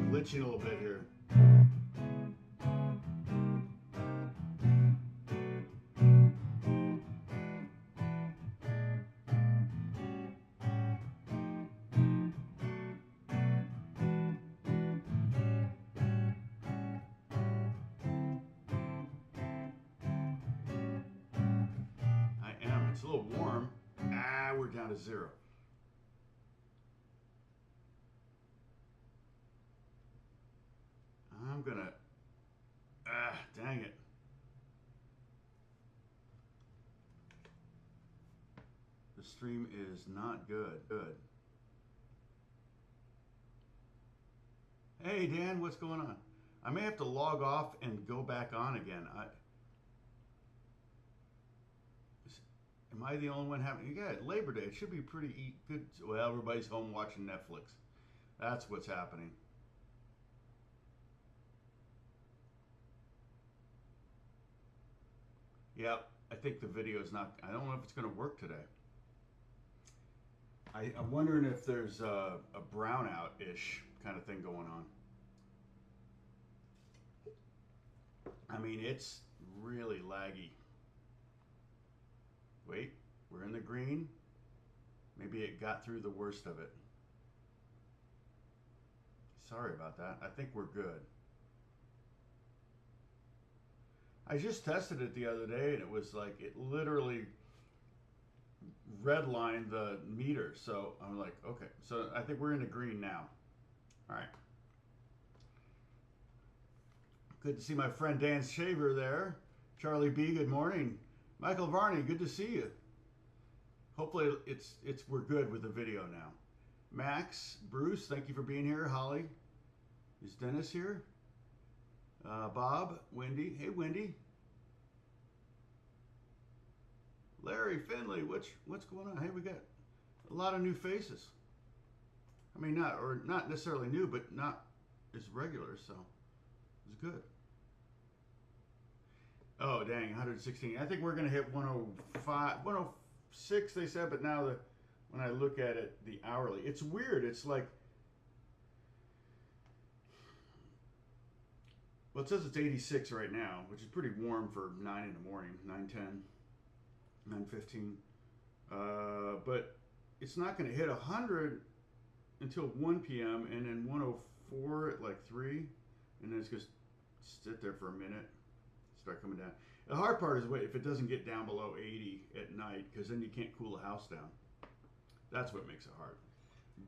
glitching a little bit here. It's a little warm. We're down to 0. I'm gonna, dang it. The stream is not good. Hey Dan, what's going on? I may have to log off and go back on again. Am I the only one having? Yeah, Labor Day. It should be pretty good. Well, everybody's home watching Netflix. That's what's happening. Yep, I think the video is not. I don't know if it's going to work today. I'm wondering if there's a brownout-ish kind of thing going on. I mean, it's really laggy. Wait, we're in the green. Maybe it got through the worst of it. Sorry about that. I think we're good. I just tested it the other day and it was like, it literally redlined the meter. So I'm like, okay, so I think we're in the green now. All right. Good to see my friend Dan Shaver there. Charlie B, good morning. Michael Varney, good to see you. Hopefully we're good with the video now. Max, Bruce, thank you for being here. Holly, is Dennis here? Bob, Wendy, hey Wendy. Larry, Finley, what's going on? Hey, we got a lot of new faces. I mean, not necessarily new, but not as regular, so it's good. Oh, dang, 116. I think we're going to hit 105, 106, they said, but now when I look at it, the hourly, it's weird. It's like, well, it says it's 86 right now, which is pretty warm for 9 in the morning, 9:10, 9:15. But it's not going to hit 100 until 1 p.m. and then 104 at like 3, and then it's just sit there for a minute. Start coming down. The hard part is if it doesn't get down below 80 at night, because then you can't cool the house down. That's what makes it hard.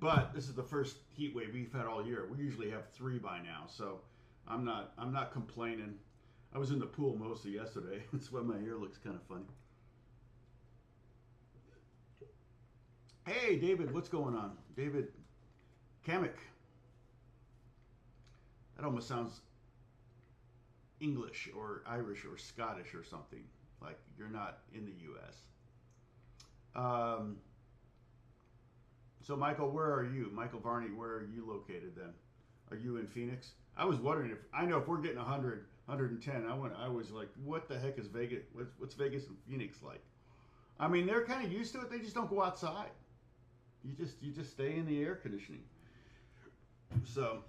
But this is the first heat wave we've had all year. We usually have 3 by now, so I'm not complaining. I was in the pool most of yesterday. That's why my hair looks kind of funny. Hey David, what's going on? David Kamek. That almost sounds English or Irish or Scottish or something, like you're not in the U.S. So Michael, where are you? Michael Varney, where are you located then? Are you in Phoenix? I was wondering if we're getting 100, 110. I was like, what the heck is Vegas? What's Vegas and Phoenix like? I mean, they're kind of used to it. They just don't go outside. You just stay in the air conditioning. So,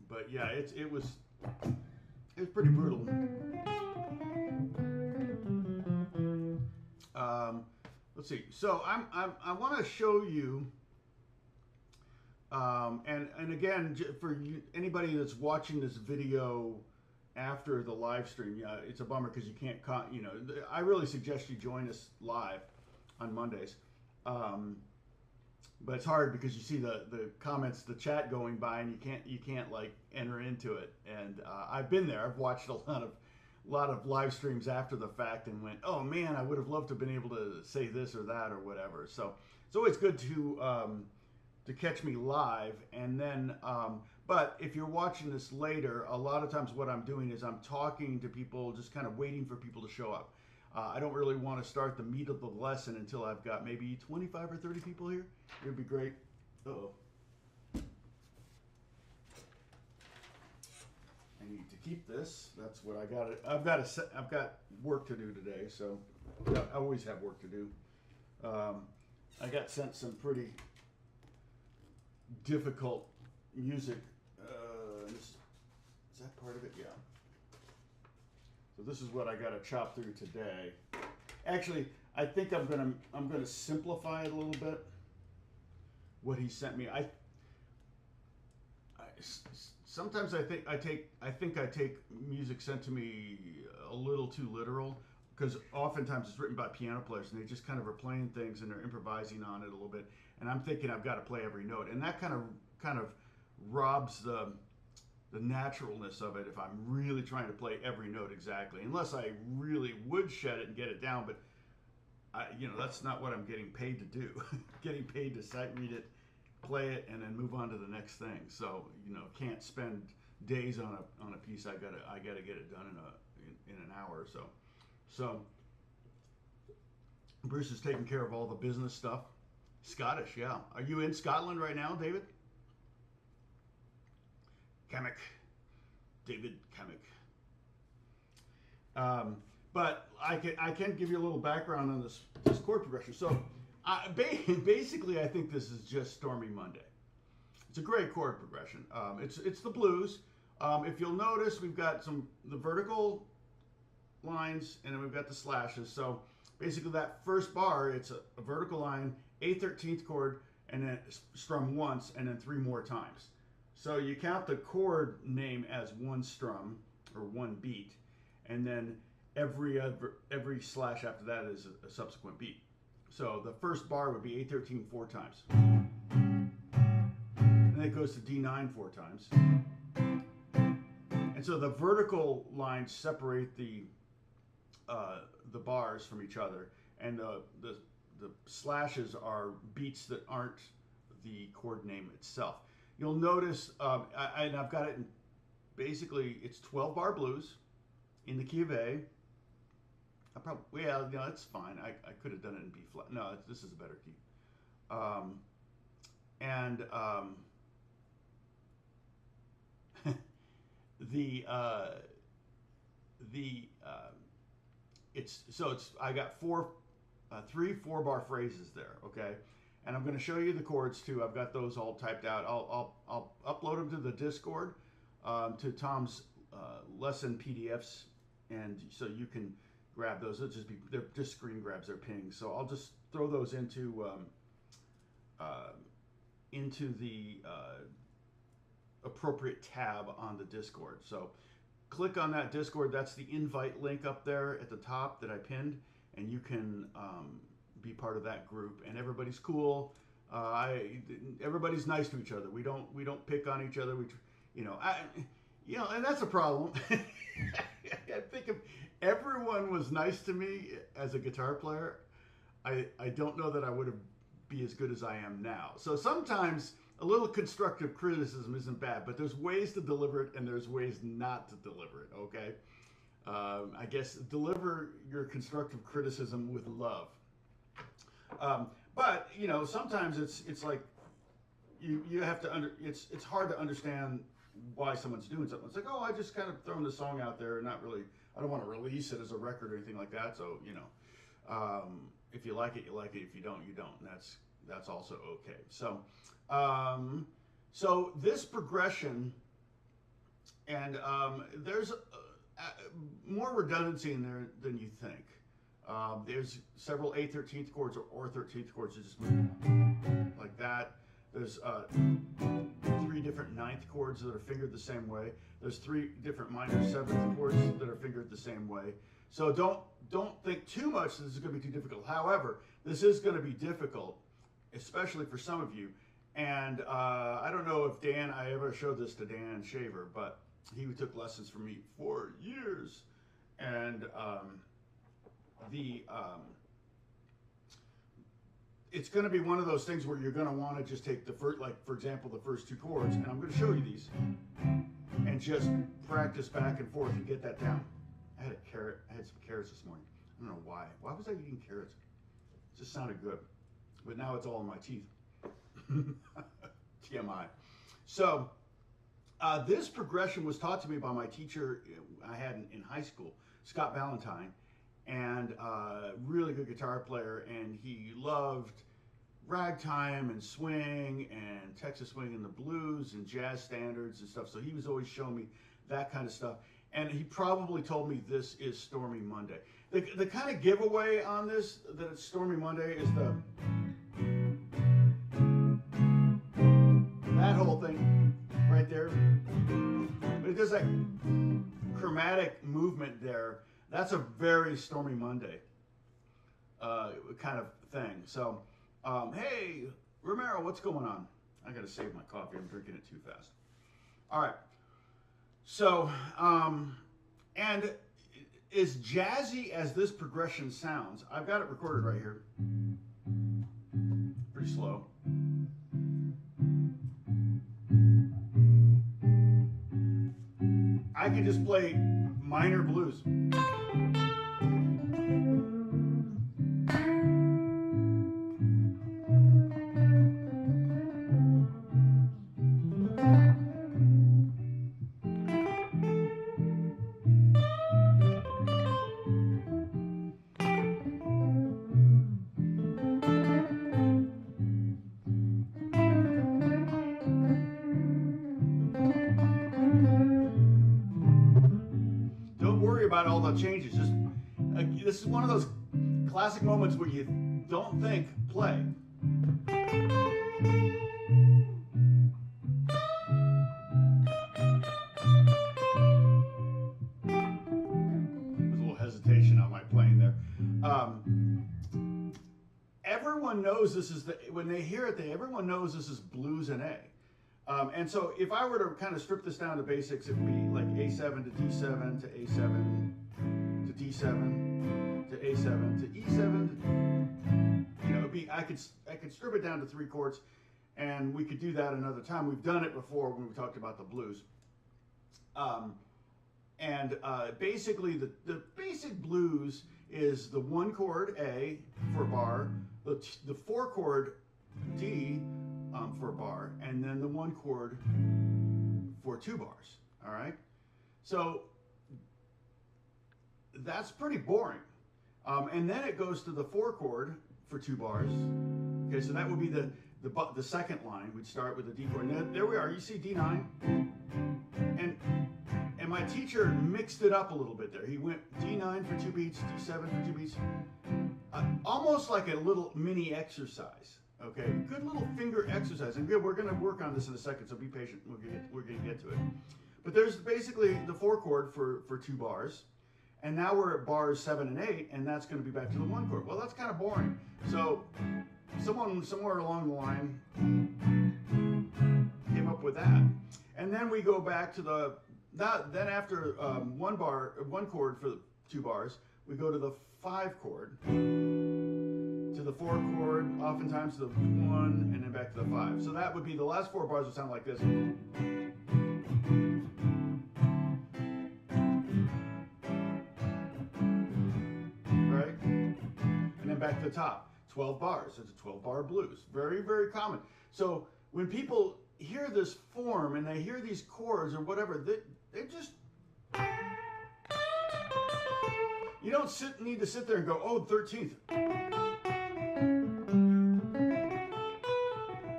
but yeah, it was pretty brutal. Let's see. So I want to show you, and again, for you, anybody that's watching this video after the live stream, yeah, it's a bummer because you can't, I really suggest you join us live on Mondays. But it's hard because you see the comments, the chat going by, and you can't like enter into it. And I've been there. I've watched a lot of live streams after the fact and went, oh man, I would have loved to have been able to say this or that or whatever. So it's always good to catch me live. And then, but if you're watching this later, a lot of times what I'm doing is I'm talking to people, just kind of waiting for people to show up. I don't really want to start the meat of the lesson until I've got maybe 25 or 30 people here. It would be great. Uh-oh. I need to keep this. That's what I got. I've got work to do today, so I always have work to do. I got sent some pretty difficult music. Is that part of it? Yeah. So this is what I got to chop through today. Actually, I think I'm gonna simplify it a little bit. What he sent me, sometimes I think I take music sent to me a little too literal, because oftentimes it's written by piano players and they just kind of are playing things and they're improvising on it a little bit, and I'm thinking I've got to play every note, and that kind of robs the naturalness of it if I'm really trying to play every note exactly, unless I really would shed it and get it down, but that's not what I'm getting paid to do. Getting paid to sight read it, play it, and then move on to the next thing. So can't spend days on a piece. I gotta get it done in an hour or so. So Bruce is taking care of all the business stuff. Scottish, yeah. Are you in Scotland right now, David? Kamek. David Kamek. But I can give you a little background on this chord progression. So basically, I think this is just Stormy Monday. It's a great chord progression. It's the blues. If you'll notice, we've got the vertical lines, and then we've got the slashes. So basically, that first bar, it's a vertical line, A13th chord, and then strum once, and then 3 more times. So you count the chord name as one strum or one beat, and then every slash after that is a subsequent beat. So the first bar would be A13 4 times, and then it goes to D9 4 times. And so the vertical lines separate the bars from each other, and the slashes are beats that aren't the chord name itself. You'll notice, and I've got it in, basically, it's 12 bar blues in the key of A. It's fine. I could have done it in B flat. No, this is a better key. I got 3 4-bar phrases there, okay? And I'm going to show you the chords too. I've got those all typed out. I'll upload them to the Discord, to Tom's lesson PDFs, and so you can grab those. They're just screen grabs. They're pings. So I'll just throw those into the appropriate tab on the Discord. So click on that Discord. That's the invite link up there at the top that I pinned, and you can be part of that group. And everybody's cool. Everybody's nice to each other. We don't pick on each other. And that's a problem. I think if everyone was nice to me as a guitar player, I don't know that I would be as good as I am now. So sometimes a little constructive criticism isn't bad, but there's ways to deliver it and there's ways not to deliver it, okay? I guess deliver your constructive criticism with love. But sometimes it's like you have to it's hard to understand why someone's doing something. It's like, oh, I just kind of thrown the song out there, and I don't want to release it as a record or anything like that. So if you like it, you like it. If you don't, you don't. And that's also okay. So so this progression, and there's more redundancy in there than you think. There's several A13th chords or 13th chords that just move like that. There's 3 different 9th chords that are fingered the same way. There's 3 different minor 7th chords that are fingered the same way. So don't think too much this is going to be too difficult. However, this is going to be difficult, especially for some of you. And I don't know if I ever showed this to Dan Shaver, but he took lessons from me for years. And it's going to be one of those things where you're going to want to just take the first, like for example, the first 2 chords, and I'm going to show you these, and just practice back and forth and get that down. I had some carrots this morning. I don't know why. Why was I eating carrots? It just sounded good, but now it's all in my teeth. TMI. So this progression was taught to me by my teacher I had in high school, Scott Valentine. And really good guitar player, and he loved ragtime and swing and Texas swing and the blues and jazz standards and stuff. So he was always showing me that kind of stuff. And he probably told me this is Stormy Monday. The kind of giveaway on this, that it's Stormy Monday, is that whole thing right there. But it does that chromatic movement there. That's a very Stormy Monday kind of thing. So, hey, Romero, what's going on? I got to save my coffee. I'm drinking it too fast. All right. So, and as jazzy as this progression sounds, I've got it recorded right here. Pretty slow. I can just play minor blues. About all the changes. Just this is one of those classic moments where you don't think, play. There's a little hesitation on my playing there. Everyone knows this is when they hear it, everyone knows this is blues in A. And so if I were to kind of strip this down to basics, it would be like A7 to D7 to A7 to D7 to A7 to E7. You know, it'd be, I could strip it down to 3 chords, and we could do that another time. We've done it before when we talked about the blues. Basically, the basic blues is the 1 chord A for bar, the 4 chord D for a bar, and then the 1 chord for 2 bars. All right, so that's pretty boring. And then it goes to the 4 chord for 2 bars. Okay, so that would be the second line. We'd start with the D chord. And there we are. You see D9, and my teacher mixed it up a little bit there. He went D9 for 2 beats, D7 for 2 beats, almost like a little mini exercise. Okay, good little finger exercise, and we're going to work on this in a second, so be patient. We're going to get to it. But there's basically the 4 chord for 2 bars, and now we're at bars 7 and 8, and that's going to be back to the 1 chord. Well, that's kind of boring. So someone somewhere along the line came up with that, and then we go back to then after 1 chord for the 2 bars, we go to the 5 chord. To the 4 chord, oftentimes to the 1, and then back to the 5. So that would be the last 4 bars would sound like this. Right? And then back to the top. 12 bars. It's a 12-bar blues. Very, very common. So when people hear this form and they hear these chords or whatever, they just... You don't need to sit there and go, oh, 13th.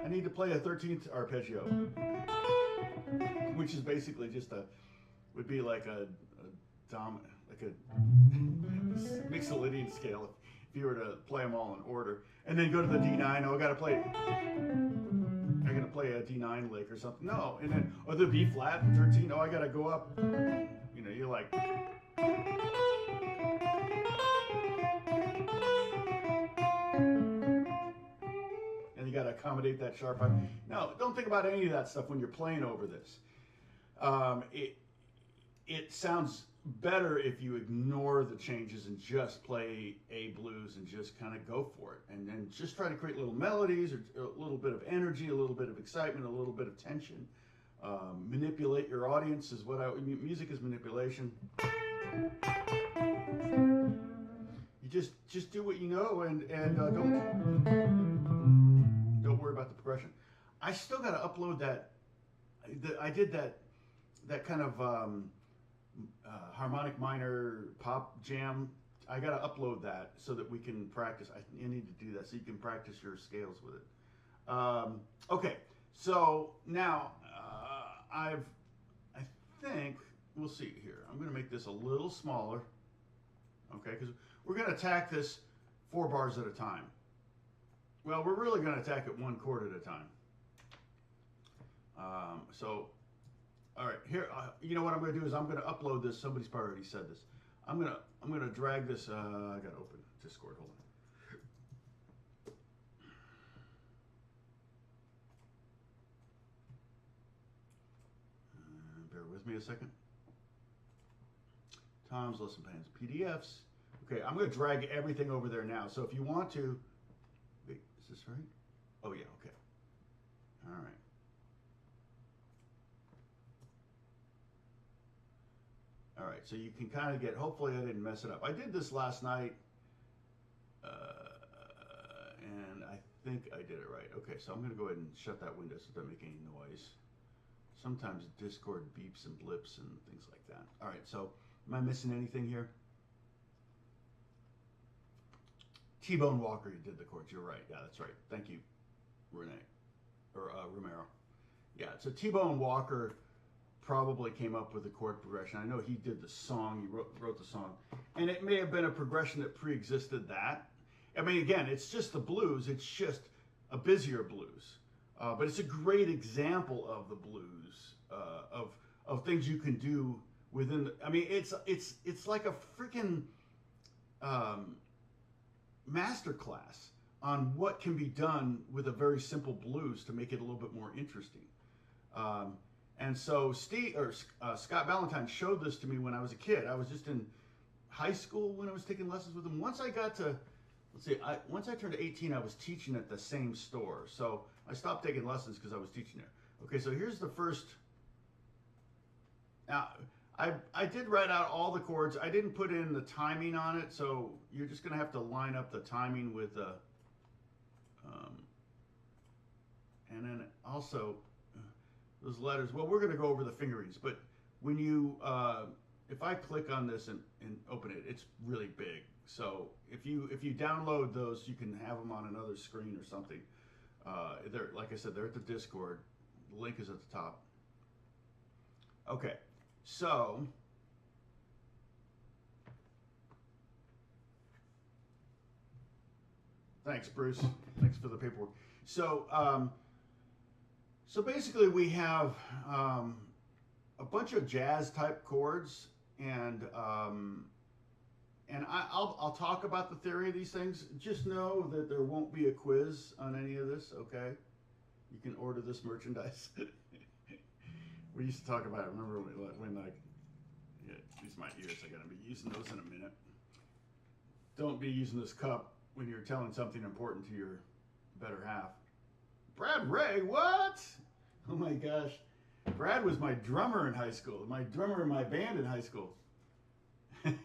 I need to play a 13th arpeggio, which is basically just would be like a Mixolydian scale if you were to play them all in order, and then go to the D9. Oh, I got to play a D9 lick or something. No, and then the B flat 13. Oh, I got to go up. You know, you're like. You got to accommodate that sharp. No, don't think about any of that stuff when you're playing over this. It sounds better if you ignore the changes and just play A blues and just kind of go for it, and then just try to create little melodies or a little bit of energy, a little bit of excitement, a little bit of tension. Manipulate your audience is music is manipulation. You just do what you know, and don't worry about the progression. I still got to upload that. I did that kind of harmonic minor pop jam I got to upload that so that we can practice. I need to do that so you can practice your scales with it. Okay, so now I think we'll see here. I'm going to make this a little smaller. Okay, because we're going to attack this 4 bars at a time. Well, we're really going to attack it 1 chord at a time. All right, here. You know what I'm going to do is I'm going to upload this. Somebody's probably already said this. I'm gonna drag this. I got to open Discord. Hold on. Bear with me a second. Tom's lesson plans, PDFs. Okay, I'm going to drag everything over there now. So if you want to, wait, is this right? Oh yeah, okay. All right. All right, so you can kind of get, hopefully I didn't mess it up. I did this last night, and I think I did it right. Okay, so I'm going to go ahead and shut that window so it doesn't make any noise. Sometimes Discord beeps and blips and things like that. All right, so am I missing anything here? T-Bone Walker, you did the chords. You're right. Yeah, that's right. Thank you, Renee, or Romero. Yeah, so T-Bone Walker probably came up with the chord progression. I know he did the song, he wrote the song, and it may have been a progression that pre-existed that. I mean, again, it's just the blues, it's just a busier blues, but it's a great example of the blues, of things you can do within the, I mean, it's like a freaking master class on what can be done with a very simple blues to make it a little bit more interesting. And so Scott Valentine showed this to me when I was a kid. I was just in high school when I was taking lessons with him. Once I got to, once I turned 18, I was teaching at the same store. So I stopped taking lessons because I was teaching there. Okay, so here's the first. Now, I did write out all the chords. I didn't put in the timing on it, so you're just going to have to line up the timing with the, and then also, those letters, well, we're going to go over the fingerings, but when you, if I click on this and open it, it's really big. So if you download those, you can have them on another screen or something. They're, like I said, they're at the Discord. The link is at the top. Okay, so thanks, Bruce. Thanks for the paperwork. So, so basically we have a bunch of jazz type chords, and I'll talk about the theory of these things. Just know that there won't be a quiz on any of this, okay? You can order this merchandise. We used to talk about it. Remember when like, yeah, these are my ears. I gotta be using those in a minute. Don't be using this cup when you're telling something important to your better half. Brad Ray, what? Oh my gosh. Brad was my drummer in high school. My drummer in my band in high school. I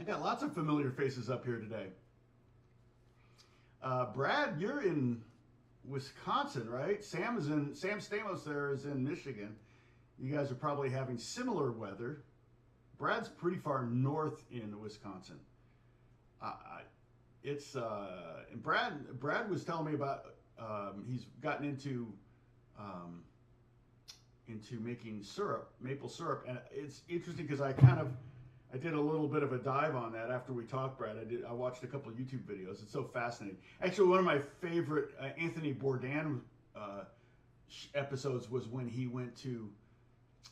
got lots of familiar faces up here today. Brad, you're in Wisconsin, right? Sam Stamos there is in Michigan. You guys are probably having similar weather. Brad's pretty far north in Wisconsin. And Brad was telling me about he's gotten into making syrup, maple syrup, and it's interesting because I did a little bit of a dive on that after we talked, Brad. I watched a couple of YouTube videos. It's so fascinating. Actually, one of my favorite Anthony Bourdain episodes was when he went to,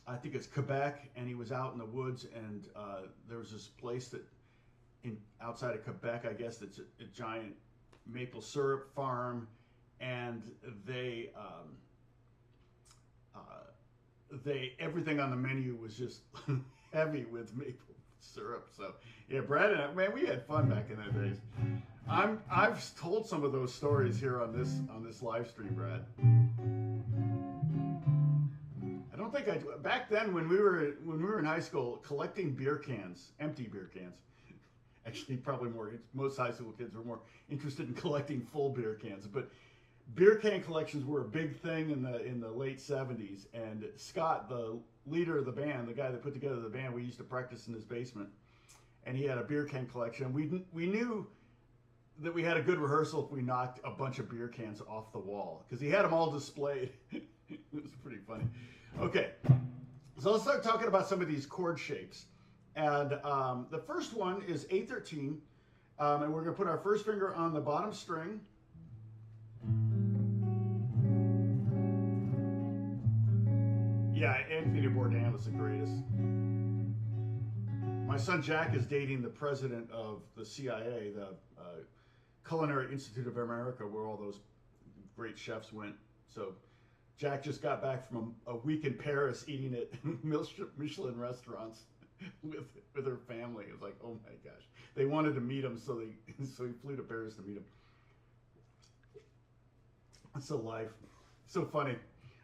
I think it's Quebec, and he was out in the woods, and there was this place that outside of Quebec, I guess, that's a giant maple syrup farm, and they everything on the menu was just heavy with maple syrup. So yeah, Brad and I, man, we had fun back in those days. I've told some of those stories here on this live stream, Brad. I don't think back then when we were in high school collecting beer cans, empty beer cans. Actually, probably most high school kids were more interested in collecting full beer cans. But beer can collections were a big thing in the late 70s, and Scott, the leader of the band, the guy that put together the band, we used to practice in his basement, and he had a beer can collection. We knew that we had a good rehearsal if we knocked a bunch of beer cans off the wall, because he had them all displayed. It was pretty funny. Okay, so let's start talking about some of these chord shapes. And the first one is A13, and we're going to put our first finger on the bottom string. Yeah, Anthony Bourdain was the greatest. My son Jack is dating the president of the CIA, the Culinary Institute of America, where all those great chefs went. So Jack just got back from a week in Paris eating at Michelin restaurants with her family. It was like, oh my gosh. They wanted to meet him, so he flew to Paris to meet him. It's so life. So funny.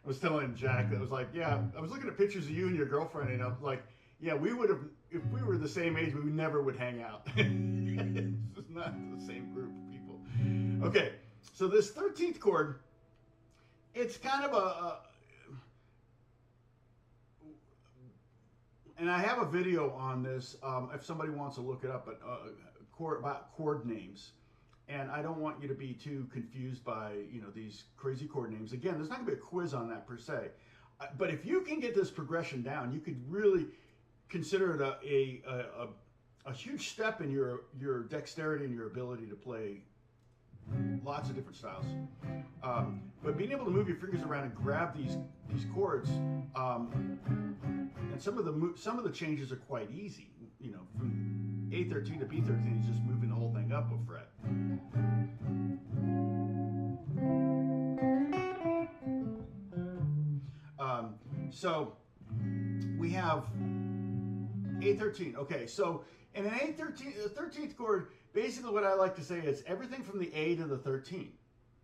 I was telling Jack that I was like, yeah, I was looking at pictures of you and your girlfriend, and I was like, yeah, we would have, if we were the same age, we never would hang out. It's not the same group of people. Okay, so this 13th chord, it's kind of and I have a video on this, if somebody wants to look it up, but about chord names. And I don't want you to be too confused by, these crazy chord names. Again, there's not going to be a quiz on that per se. But if you can get this progression down, you could really consider it a huge step in your dexterity and your ability to play lots of different styles. But being able to move your fingers around and grab these chords, and some of the changes are quite easy. From A13 to B13 is just moving the whole thing up a fret. So we have A13. Okay, so in an A13th chord, basically what I like to say is everything from the A to the 13,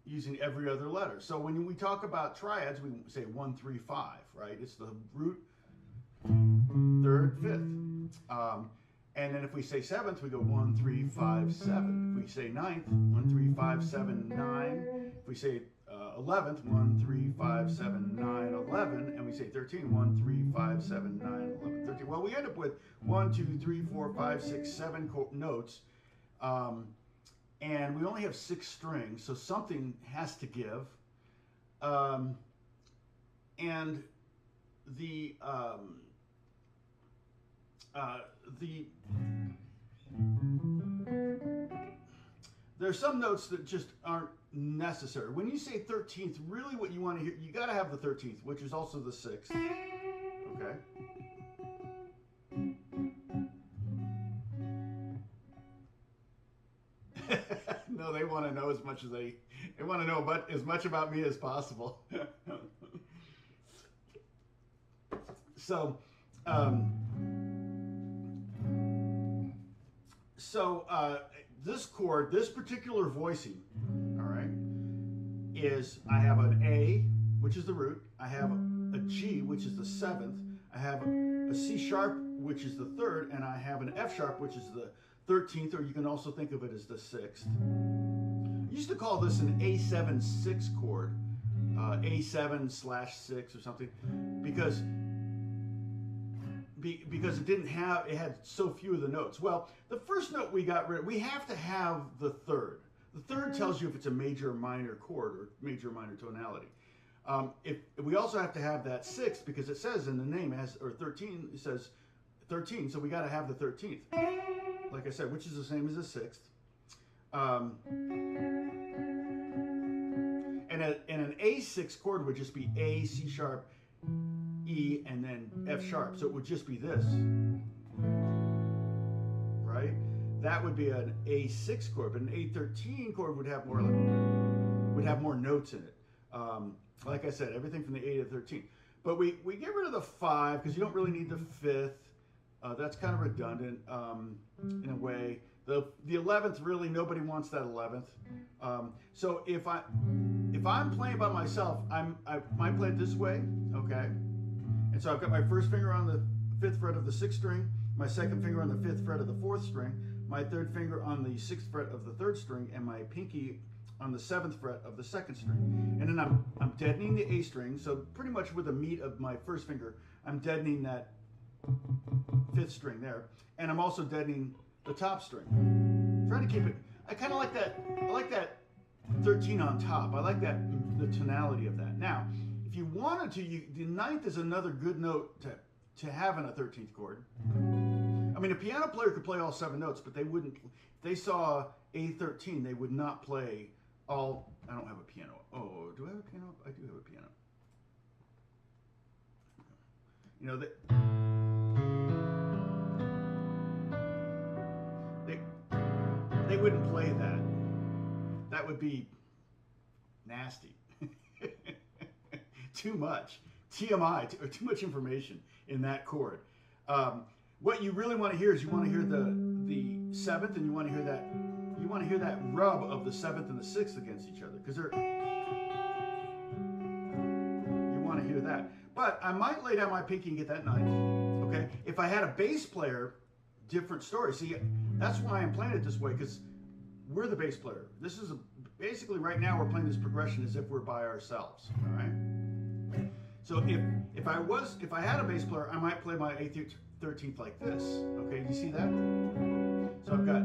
using every other letter. So when we talk about triads, we say 1, 3, 5, right? It's the root, third, fifth. And then if we say seventh, we go 1, 3, 5, 7. If we say ninth, 1, 3, 5, 7, 9. If we say 11th, 1, 3, 5, 7, 9, 11. And we say 13, 1, 3, 5, 7, 9, 11, 13. Well, we end up with 1, 2, 3, 4, 5, 6, 7 notes. And we only have 6 strings, so something has to give. And there's some notes that just aren't necessary. When you say 13th, really what you want to hear, you got to have the 13th, which is also the 6th. Okay? No, they want to know as much as they want to know about as much about me as possible. So, this chord, this particular voicing, all right, is I have an A, which is the root. I have a G, which is the 7th. I have a C sharp, which is the 3rd, and I have an F sharp, which is the 13th, or you can also think of it as the 6th. I used to call this an A7-6 chord, A7/6 or something, because it had so few of the notes. Well, the first note we got rid of, we have to have the 3rd. The 3rd tells you if it's a major or minor chord or major or minor tonality. If we also have to have that 6th, because it says in the name, or 13, it says 13, so we got to have the 13th. Like I said, which is the same as the 6th. And an A6 chord would just be A, C sharp, E, and then F sharp. So it would just be this, right? That would be an A6 chord, but an A13 chord would have more notes in it. Like I said, everything from the A to 13. But we get rid of the 5 because you don't really need the 5th. That's kind of redundant in a way. The 11th, really, nobody wants that 11th. So if I'm playing by myself, I might play it this way, okay? And so I've got my first finger on the 5th fret of the 6th string, my second finger on the 5th fret of the 4th string, my third finger on the 6th fret of the 3rd string, and my pinky on the 7th fret of the 2nd string. And then I'm deadening the A string, so pretty much with the meat of my first finger, I'm deadening that 5th string there. And I'm also deadening the top string. Trying to keep it, I kind of like that 13 on top. I like that, the tonality of that. Now, if you wanted to, the 9th is another good note to have in a 13th chord. I mean, a piano player could play all 7 notes, but they wouldn't, if they saw A13, they would not play all, I don't have a piano. Oh, do I have a piano? I do have a piano. You know, they wouldn't play that. That would be nasty. Too much. TMI, too much information in that chord. What you really want to hear is you want to hear the 7th, and you want to hear that rub of the 7th and the 6th against each other, because you want to hear that. But I might lay down my pinky and get that 9th. Okay, if I had a bass player, different story. See, that's why I'm playing it this way, because we're the bass player. This is basically right now we're playing this progression as if we're by ourselves. All right. So if I had a bass player, I might play my A13th like this. Okay, do you see that? So I've got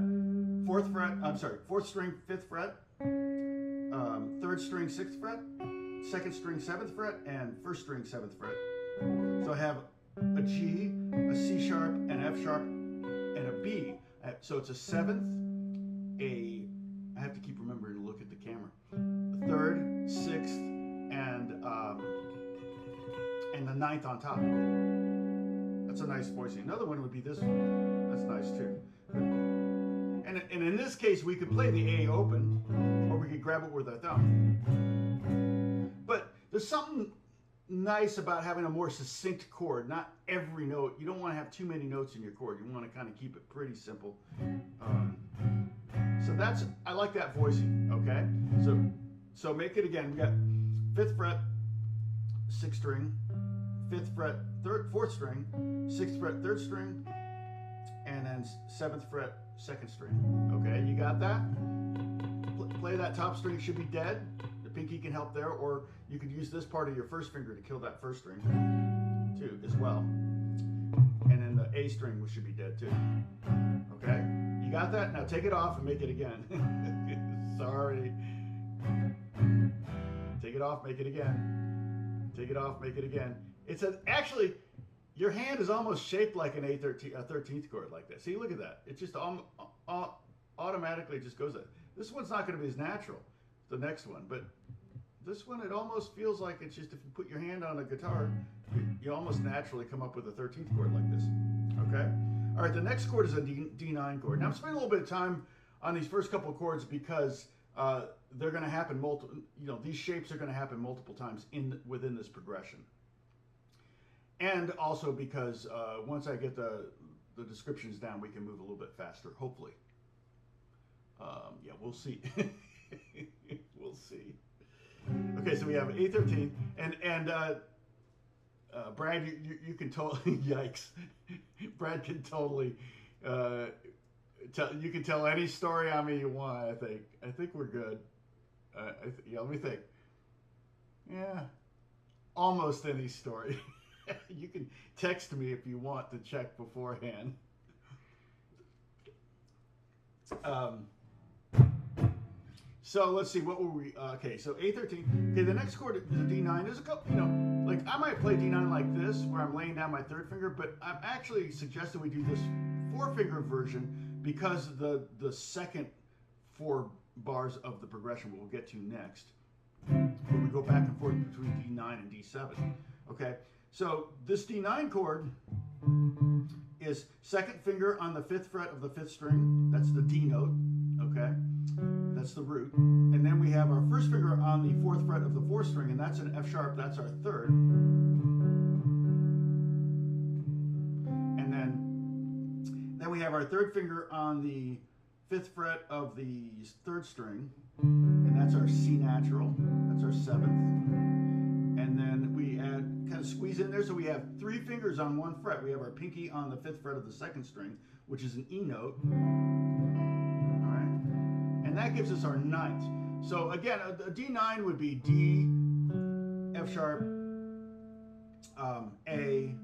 4th string 5th fret, 3rd string 6th fret, 2nd string 7th fret, and 1st string 7th fret. So I have a G, a C sharp, an F sharp, and a B. So it's a 7th, I have to keep remembering to look at the camera, the 3rd, 6th, and the 9th on top. That's a nice voicing. Another one would be this one. That's nice too. And in this case, we could play the A open, or we could grab it with our thumb. But there's something nice about having a more succinct chord. Not every note. You don't want to have too many notes in your chord. You want to kind of keep it pretty simple. So I like that voicing. Okay. So make it again. We got 5th fret, 6th string, 5th fret, 4th string, 6th fret, 3rd string, and then 7th fret, 2nd string. Okay, you got that? Play that top string, it should be dead. The pinky can help there, or you could use this part of your first finger to kill that 1st string too, as well. And then the A string should be dead too. Okay, you got that? Now take it off and make it again. Sorry. Take it off, make it again. Take it off, make it again. It's actually, your hand is almost shaped like an a 13th chord like that. See, look at that. It just automatically just goes there. This one's not going to be as natural, the next one, but this one, it almost feels like it's just, if you put your hand on a guitar, you almost naturally come up with a 13th chord like this. Okay? All right, the next chord is a D9 chord. Now, I'm spending a little bit of time on these first couple of chords because they're going to happen these shapes are going to happen multiple times within this progression. And also because once I get the descriptions down, we can move a little bit faster, hopefully. Yeah, we'll see. We'll see. Okay, so we have A13, and Brad, you can totally, yikes. Brad can totally, you can tell any story on me you want, I think. I think we're good. Yeah, let me think. Yeah, almost any story. You can text me if you want to check beforehand. So let's see, what were we, okay, so A13. Okay, the next chord is a D9. There's a couple, like I might play D9 like this, where I'm laying down my 3rd finger, but I'm actually suggesting we do this 4-finger version because the second 4 bars of the progression we'll get to next, where we go back and forth between D9 and D7. Okay, so this D9 chord is 2nd finger on the 5th fret of the 5th string. That's the D note. Okay, that's the root. And then we have our 1st finger on the 4th fret of the 4th string, and that's an F sharp. That's our 3rd. And then we have our 3rd finger on the 5th fret of the 3rd string, and that's our C natural. That's our 7th. And then we kind of squeeze in there, so we have 3 fingers on 1 fret. We have our pinky on the 5th fret of the 2nd string, which is an E note. All right, and that gives us our 9th. So again, a D9 would be D, F sharp, A,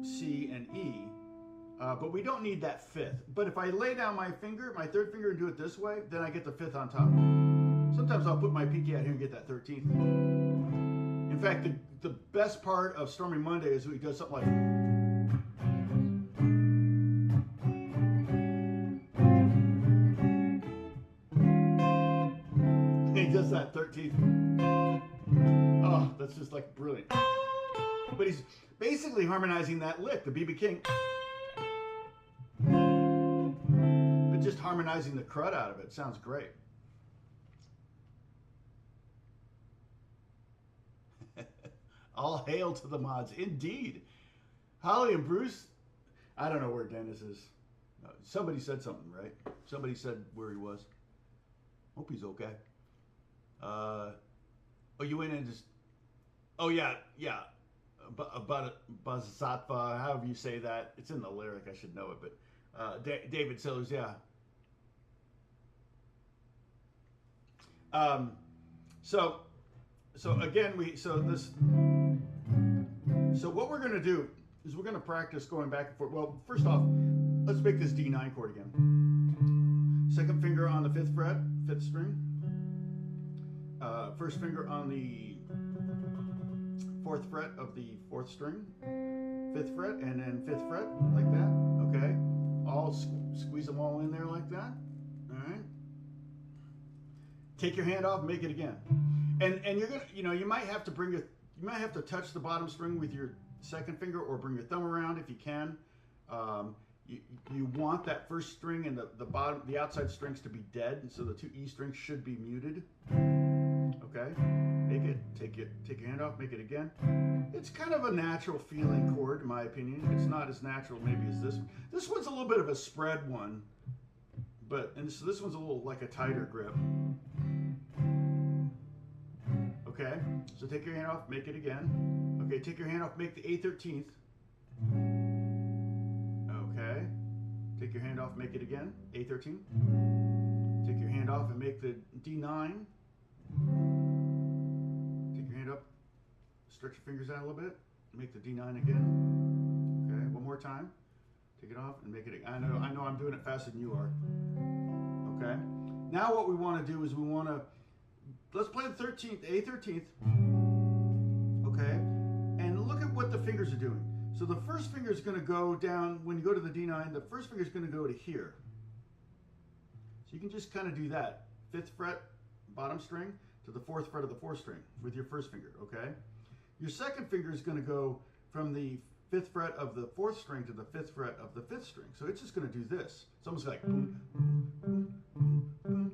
C, and E. But we don't need that fifth. But if I lay down my finger, my third finger, and do it this way, then I get the fifth on top. Sometimes I'll put my pinky out here and get that 13th. In fact, the best part of Stormy Monday is he does something like... He does that 13th. Oh, that's just like brilliant. But he's basically harmonizing that lick, the B.B. King. But just harmonizing the crud out of it. Sounds great. All hail to the mods. Indeed. Holly and Bruce, I don't know where Dennis is. Somebody said something, right? Somebody said where he was. Hope he's okay. Oh, you went in just... Oh, yeah. Bazasattva, however you say that. It's in the lyric. I should know it, but David Sellers, yeah. So again, so what we're going to do is we're going to practice going back and forth. Well, first off, let's make this D9 chord again. Second finger on the 5th fret, 5th string. First finger on the 4th fret of the 4th string, 5th fret, and then 5th fret, like that. Okay, all squeeze them all in there like that. All right. Take your hand off, make it again. And you're gonna, you might have to touch the bottom string with your second finger, or bring your thumb around if you can. You want that first string and the outside strings to be dead, and so the 2 E strings should be muted. Okay, take your hand off, make it again. It's kind of a natural feeling chord, in my opinion. It's not as natural maybe as this one. This one's a little bit of a spread one, so this one's a little like a tighter grip. Okay, so take your hand off, make it again. Okay, take your hand off, make the A13th. Okay, take your hand off, make it again, A13. Take your hand off and make the D9. Take your hand up, stretch your fingers out a little bit, make the D9 again. Okay, one more time. Take it off and make it. I know I'm doing it faster than you are. Okay, now what we want to do is let's play the 13th, A13th. Okay, and look at what the fingers are doing. So the first finger is going to go down, when you go to the D9, the first finger is going to go to here. So you can just kind of do that. 5th fret, bottom string, to the 4th fret of the 4th string with your first finger, okay? Your second finger is going to go from the 5th fret of the 4th string to the 5th fret of the 5th string. So it's just going to do this. It's almost like boom, boom, boom, boom, boom, boom,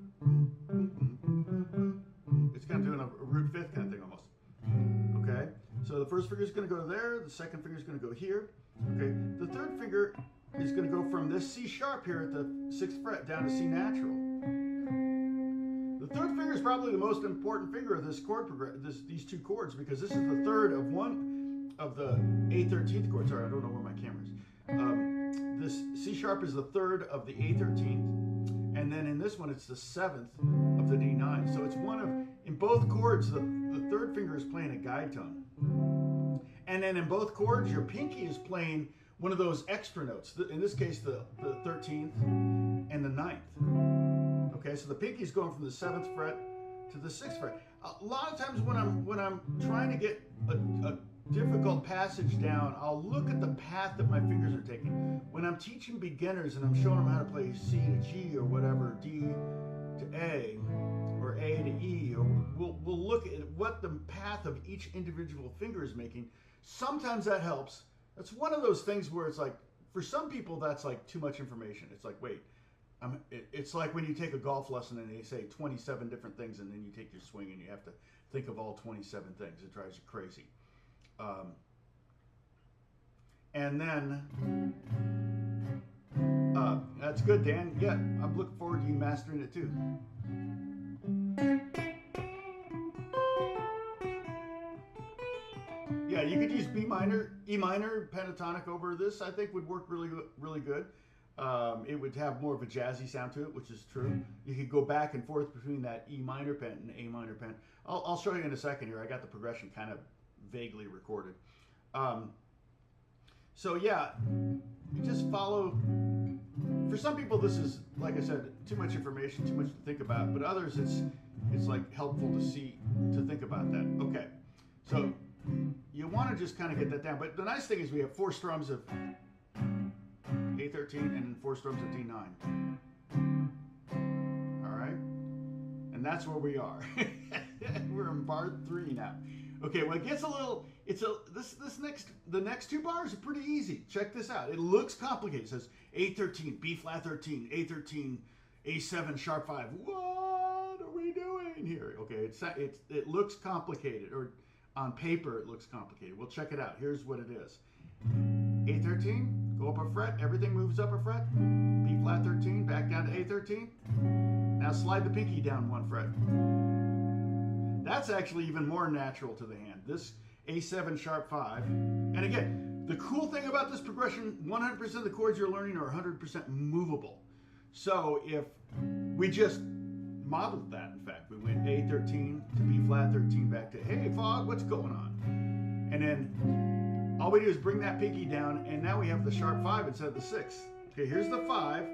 boom, boom, boom, boom. It's kind of doing a root 5th kind of thing almost. Okay, so the first finger is going to go there, the second finger is going to go here. Okay, the third finger is going to go from this C sharp here at the 6th fret down to C natural. The third finger is probably the most important finger of this chord these 2 chords, because this is the third of one of the A13th chord. Sorry, I don't know where my camera is. This C sharp is the third of the A13th, and then in this one it's the 7th of the D9. So it's in both chords, the third finger is playing a guide tone. And then in both chords, your pinky is playing one of those extra notes. In this case, the 13th and the 9th. Okay, so the pinky is going from the 7th fret to the 6th fret. A lot of times when I'm trying to get a difficult passage down, I'll look at the path that my fingers are taking. When I'm teaching beginners and I'm showing them how to play C to G or whatever, D to A, or A to E, or we'll look at what the path of each individual finger is making. Sometimes that helps. That's one of those things where it's like, for some people, that's like too much information. It's like, wait, it's like when you take a golf lesson and they say 27 different things, and then you take your swing and you have to think of all 27 things. It drives you crazy. And then, that's good, Dan. Yeah, I'm looking forward to you mastering it too. Yeah, you could use B minor, E minor pentatonic over this. I think would work really good. It would have more of a jazzy sound to it, which is true. You could go back and forth between that E minor pen and A minor pen. I'll show you in a second here. I got the progression kind of vaguely recorded. So yeah, you just follow. For some people, this is, like I said, too much information, too much to think about. But others, it's like helpful to see, to think about that. Okay, so you want to just kind of get that down. But the nice thing is we have 4 strums of A13 and 4 strums of D9. All right, and that's where we are. We're in bar 3 now. Okay, well, it gets a little. The next 2 bars are pretty easy. Check this out. It looks complicated. It says A13, B flat 13, A13, A7 sharp 5. What are we doing here? Okay, it looks complicated, or on paper it looks complicated. Well, check it out. Here's what it is. A13, go up a fret. Everything moves up a fret. B flat 13, back down to A13. Now slide the pinky down 1 fret. That's actually even more natural to the hand. This A7 sharp 5. And again, the cool thing about this progression, 100% of the chords you're learning are 100% movable. So if we just modeled that, in fact, we went A13 to B flat 13 back to, hey, Fog, what's going on? And then all we do is bring that pinky down, and now we have the sharp 5 instead of the 6. Okay, here's the 5.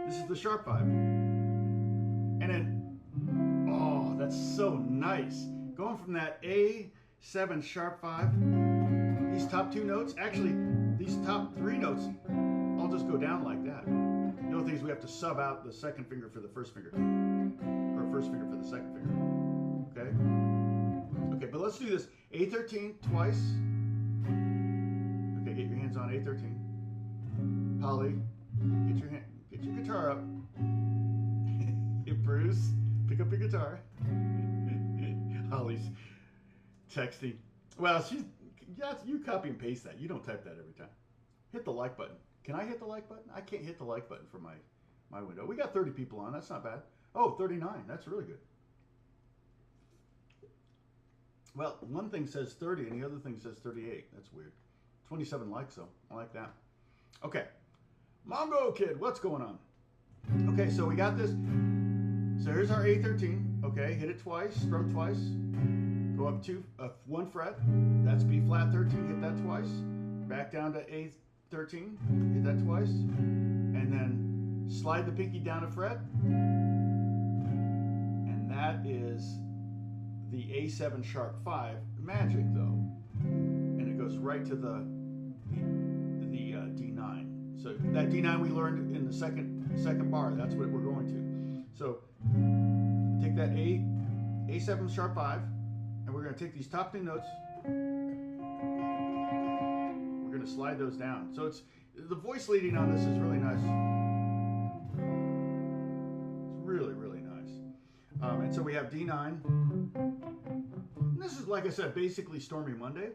This is the sharp 5. And then, oh, that's so nice. Going from that A7 sharp 5, these top 2 notes, actually, these top 3 notes, I'll just go down like that. The only thing is we have to sub out the second finger for the first finger, or first finger for the second finger. Okay? Okay, but let's do this. A13 twice. Okay, get your hands on A13. Holly, get your guitar up. Hey, Bruce, pick up your guitar. Holly's texting. Well, you copy and paste that. You don't type that every time. Hit the like button. Can I hit the like button? I can't hit the like button for my window. We got 30 people on. That's not bad. Oh, 39. That's really good. Well, one thing says 30 and the other thing says 38. That's weird. 27 likes, though. I like that. Okay. Mongo Kid, what's going on? Okay, so we got this. So here's our A13. Okay, hit it twice, strum twice. Go up 1 fret. That's B flat 13. Hit that twice. Back down to A13. Hit that twice. And then slide the pinky down a fret. And that is the A7 sharp 5 magic, though. And it goes right to the D9. So that D9 we learned in the second bar. That's what we're going to. So take that A7 sharp 5, and we're going to take these top 2 notes. We're going to slide those down. So it's the voice leading on this is really nice. It's really, really nice. And so we have D9. And this is, like I said, basically Stormy Monday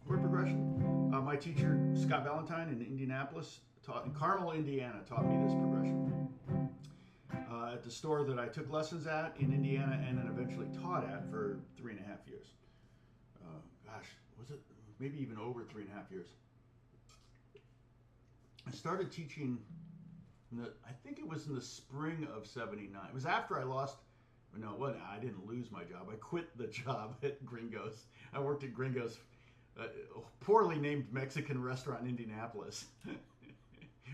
chord progression. My teacher, Scott Valentine in Indianapolis, in Carmel, Indiana, taught me this progression. At the store that I took lessons at in Indiana and then eventually taught at for 3.5 years. Gosh, was it maybe even over 3.5 years? I started teaching, I think it was in the spring of '79. It was after I lost, no, it wasn't. I didn't lose my job. I quit the job at Gringo's. I worked at Gringo's, a poorly named Mexican restaurant in Indianapolis.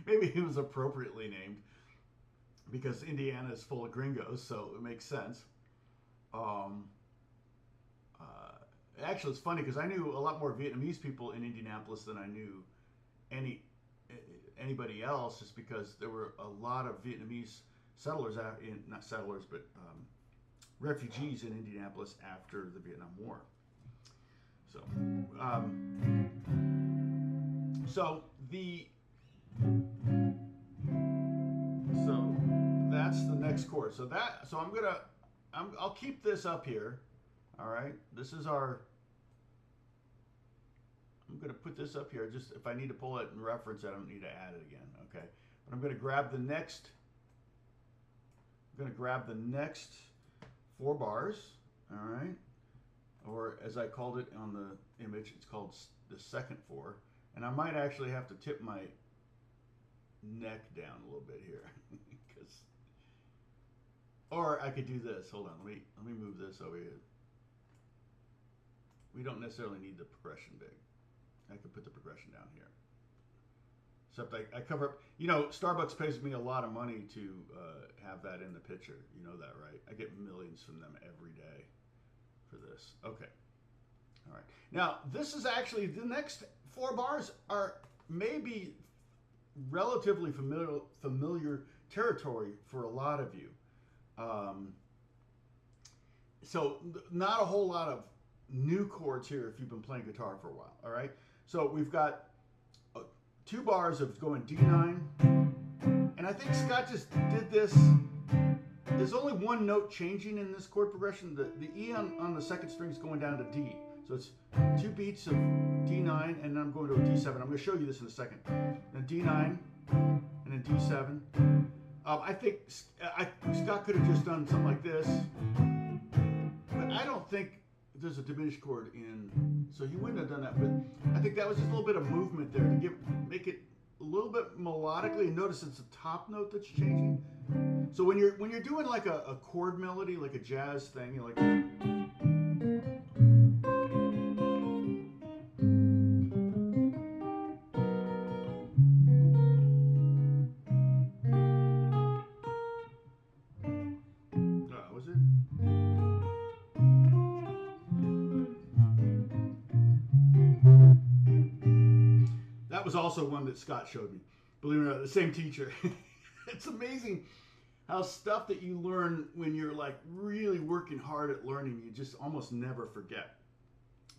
Maybe it was appropriately named, because Indiana is full of gringos, so it makes sense. Actually, it's funny because I knew a lot more Vietnamese people in Indianapolis than I knew anybody else, just because there were a lot of Vietnamese settlers, not settlers, but refugees in Indianapolis after the Vietnam War. So, So that's the next chord. So I'll keep this up here. All right. This is I'm going to put this up here. Just if I need to pull it and reference it, I don't need to add it again. Okay. But I'm going to grab the next 4 bars. All right. Or as I called it on the image, it's called the second 4. And I might actually have to tip my neck down a little bit here, because, or I could do this. Hold on, let me move this over here. We don't necessarily need the progression big. I could put the progression down here. Except I cover up, you know, Starbucks pays me a lot of money to have that in the picture. You know that, right? I get millions from them every day for this. Okay. All right. Now, this is actually, the next 4 bars are maybe relatively familiar territory for a lot of you. So not a whole lot of new chords here if you've been playing guitar for a while. All right. So we've got 2 bars of going D9, and I think Scott just did this. There's only 1 note changing in this chord progression. The E on the second string is going down to D. So it's 2 beats of D9, and then I'm going to a D7. I'm going to show you this in a second. Then D9, and then D7. I think Scott could have just done something like this, but I don't think there's a diminished chord in, so he wouldn't have done that. But I think that was just a little bit of movement there to make it a little bit melodically. And notice it's the top note that's changing. So when you're doing like a chord melody, like a jazz thing, you're like. Was it? That was also one that Scott showed me. Believe it or not, the same teacher. It's amazing how stuff that you learn when you're like really working hard at learning, you just almost never forget.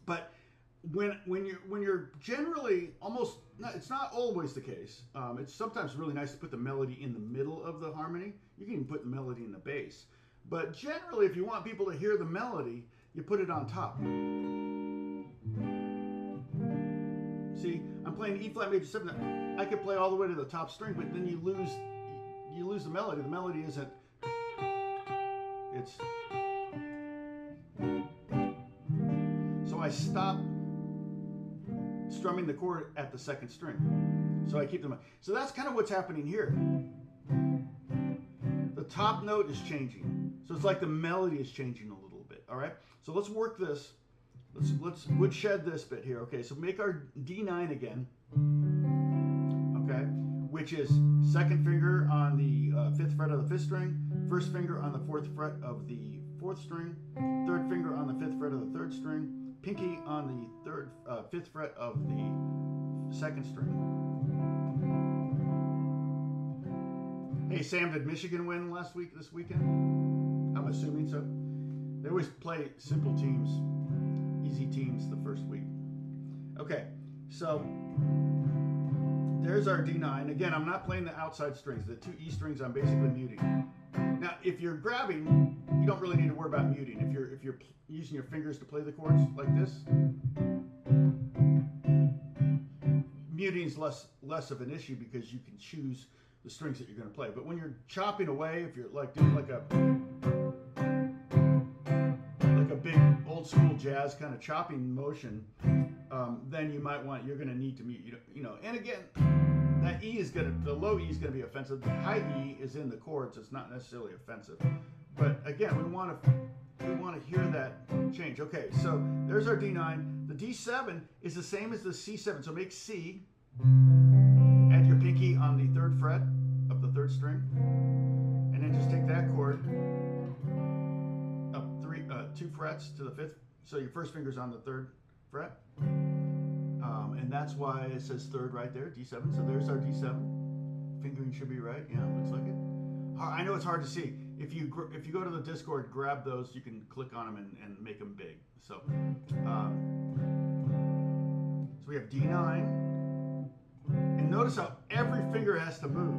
But when you're generally almost, it's not always the case. It's sometimes really nice to put the melody in the middle of the harmony. You can even put the melody in the bass. But generally, if you want people to hear the melody, you put it on top. See, I'm playing E flat major 7. I could play all the way to the top string, but then you lose the melody. The melody isn't. It's. So I stop strumming the chord at the second string. So I keep them. So that's kind of what's happening here. The top note is changing. So it's like the melody is changing a little bit. All right. So let's work this. Let's woodshed this bit here. Okay. So make our D9 again. Okay. Which is second finger on the 5th fret of the 5th string, first finger on the 4th fret of the 4th string, third finger on the 5th fret of the 3rd string, pinky on the 5th fret of the 2nd string. Hey Sam, did Michigan win this weekend? I'm assuming so. They always play simple teams, easy teams the first week. Okay, so there's our D9. Again, I'm not playing the outside strings. The 2 E strings I'm basically muting. Now, if you're grabbing, you don't really need to worry about muting. If you're using your fingers to play the chords like this, muting is less of an issue because you can choose the strings that you're going to play. But when you're chopping away, if you're like doing like a big old school jazz kind of chopping motion, then you're going to need to mute. You know, and again, that E is the low E is going to be offensive. The high E is in the chords. It's not necessarily offensive. But again, we want to hear that change. Okay, so there's our D9. The D7 is the same as the C7. So make C. Add your pinky on the 3rd fret of the 3rd string, and then just take that chord up 2 frets to the 5th. So your first finger's on the 3rd fret, and that's why it says 3rd right there, D7. So there's our D7. Fingering should be right. Yeah, looks like it. I know it's hard to see. If you go to the Discord, grab those. You can click on them and make them big. So we have D9. And notice how every finger has to move.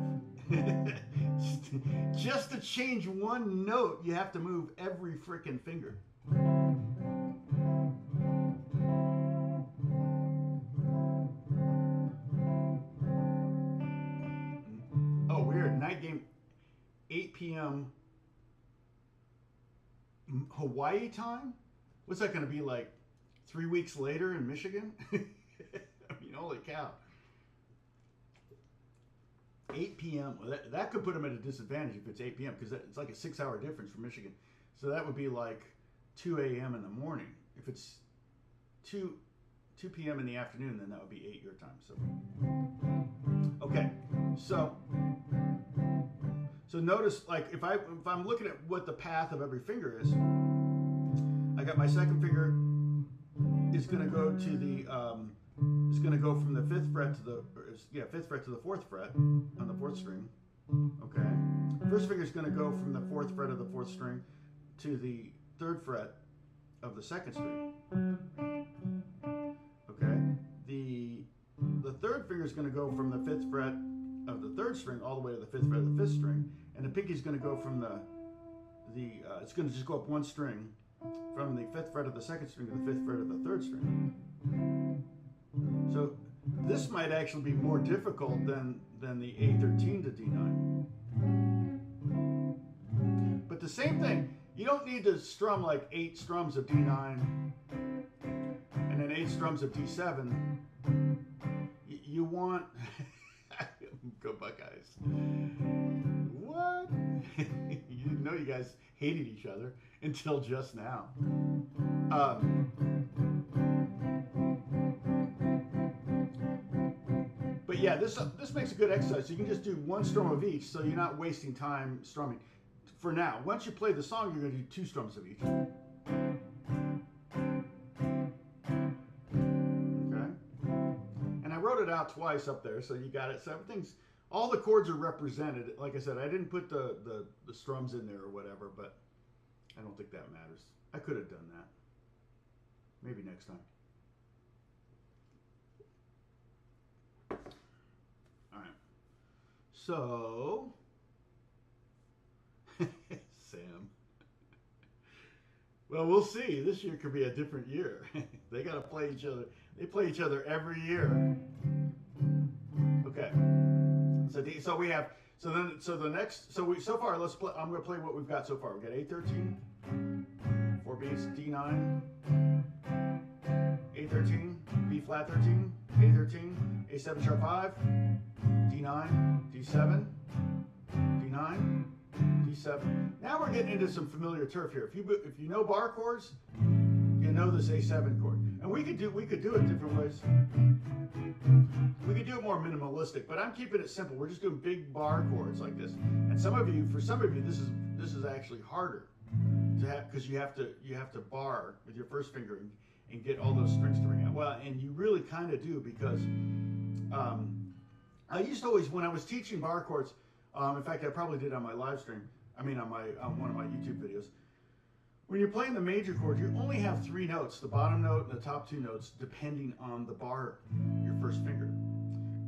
Just to change one note, you have to move every freaking finger. Oh, weird. Night game, 8 p.m. Hawaii time? What's that going to be like 3 weeks later in Michigan? I mean, holy cow. 8 p.m. Well, that could put them at a disadvantage if it's 8 p.m. because it's like a 6-hour difference from Michigan. So that would be like 2 a.m. in the morning. If it's 2 p.m. in the afternoon, then that would be 8 your time. So, okay. So notice, like, if I'm looking at what the path of every finger is, I got my second finger is going to go to the it's going to go from the 5th fret to the 5th fret to the 4th fret on the 4th string. Okay. First finger is going to go from the 4th fret of the 4th string to the 3rd fret of the 2nd string. Okay. The 3rd finger is going to go from the 5th fret of the 3rd string all the way to the 5th fret of the 5th string, and the pinky is going to go from it's going to just go up one string from the 5th fret of the 2nd string to the 5th fret of the 3rd string. So this might actually be more difficult than the A13 to D9. But the same thing, you don't need to strum like 8 strums of D9 and then 8 strums of D7. You want go Buckeyes. What? You didn't know you guys hated each other until just now. But yeah, this makes a good exercise. You can just do one strum of each, so you're not wasting time strumming. For now, once you play the song, you're going to do 2 strums of each. Okay. And I wrote it out twice up there, so you got it. So all the chords are represented. Like I said, I didn't put the strums in there or whatever, but I don't think that matters. I could have done that. Maybe next time. All right. So, Sam. Well, we'll see. This year could be a different year. They got to play each other. They play each other every year. Okay. So we have. So far let's play. I'm going to play what we've got so far. We got A13, 4 beats, D9, A13, B flat 13, A13, A7 sharp 5, D9, D7, D9, D7. Now we're getting into some familiar turf here. If you know bar chords, you know this A7 chord, and we could do it different ways. We could do it more minimalistic, but I'm keeping it simple. We're just doing big bar chords like this. And for some of you, this is actually harder to have because you have to bar with your first finger and get all those strings to ring out. Well, and you really kind of do because I used to always, when I was teaching bar chords, in fact, I probably did on my live stream. I mean, on one of my YouTube videos. When you're playing the major chord, you only have 3 notes, the bottom note and the top 2 notes, depending on the bar, your first finger.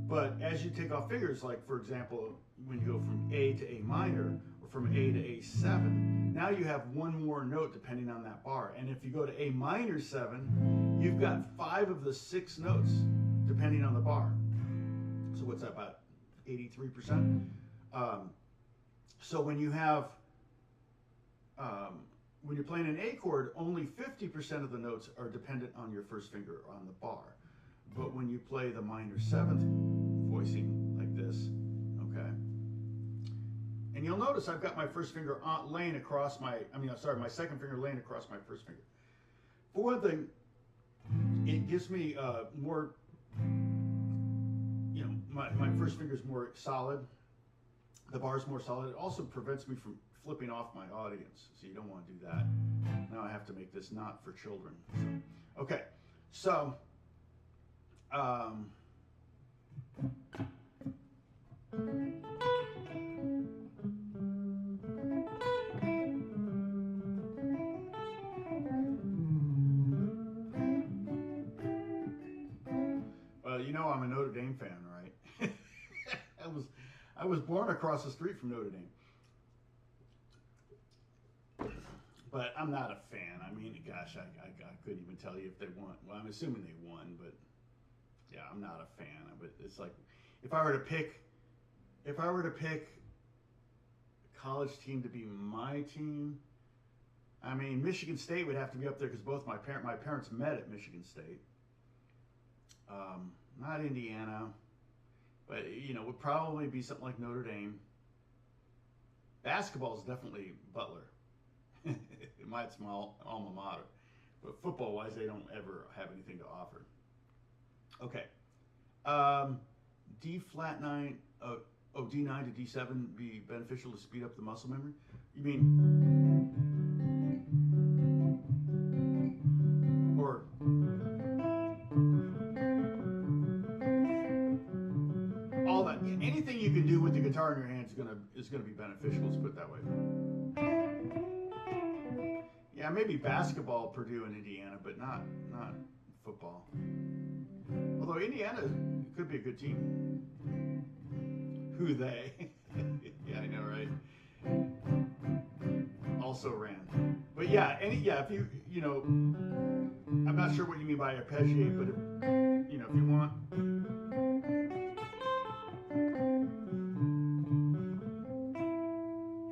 But as you take off fingers, like for example, when you go from A to A minor, or from A to A7, now you have 1 more note depending on that bar. And if you go to A minor 7, you've got 5 of the 6 notes, depending on the bar. So what's that, about 83%? So when you have, when you're playing an A chord, only 50% of the notes are dependent on your first finger on the bar. But when you play the minor 7th voicing like this, okay, and you'll notice I've got my first finger laying across my second finger laying across my first finger. For one thing, it gives me more, my first finger is more solid. The bar is more solid. It also prevents me from flipping off my audience, so you don't want to do that. Now I have to make this not for children. So, okay, so well, you know I'm a Notre Dame fan, right? I was born across the street from Notre Dame. But I'm not a fan. I mean, gosh, I couldn't even tell you if they won. Well, I'm assuming they won, but yeah, I'm not a fan. But it's like if I were to pick a college team to be my team, I mean, Michigan State would have to be up there because both my parents met at Michigan State. Not Indiana, but you know, would probably be something like Notre Dame. Basketball is definitely Butler. My small alma mater, but football-wise, they don't ever have anything to offer. Okay, D flat 9. D9 to D7 be beneficial to speed up the muscle memory. You mean, or all that? Anything you can do with the guitar in your hand is gonna be beneficial. Let's put it that way. Yeah, maybe basketball, Purdue and Indiana, but not football. Although Indiana could be a good team. Who they? Yeah, I know, right? Also ran. But yeah, if you know, I'm not sure what you mean by arpeggiate, but if, you know, if you want.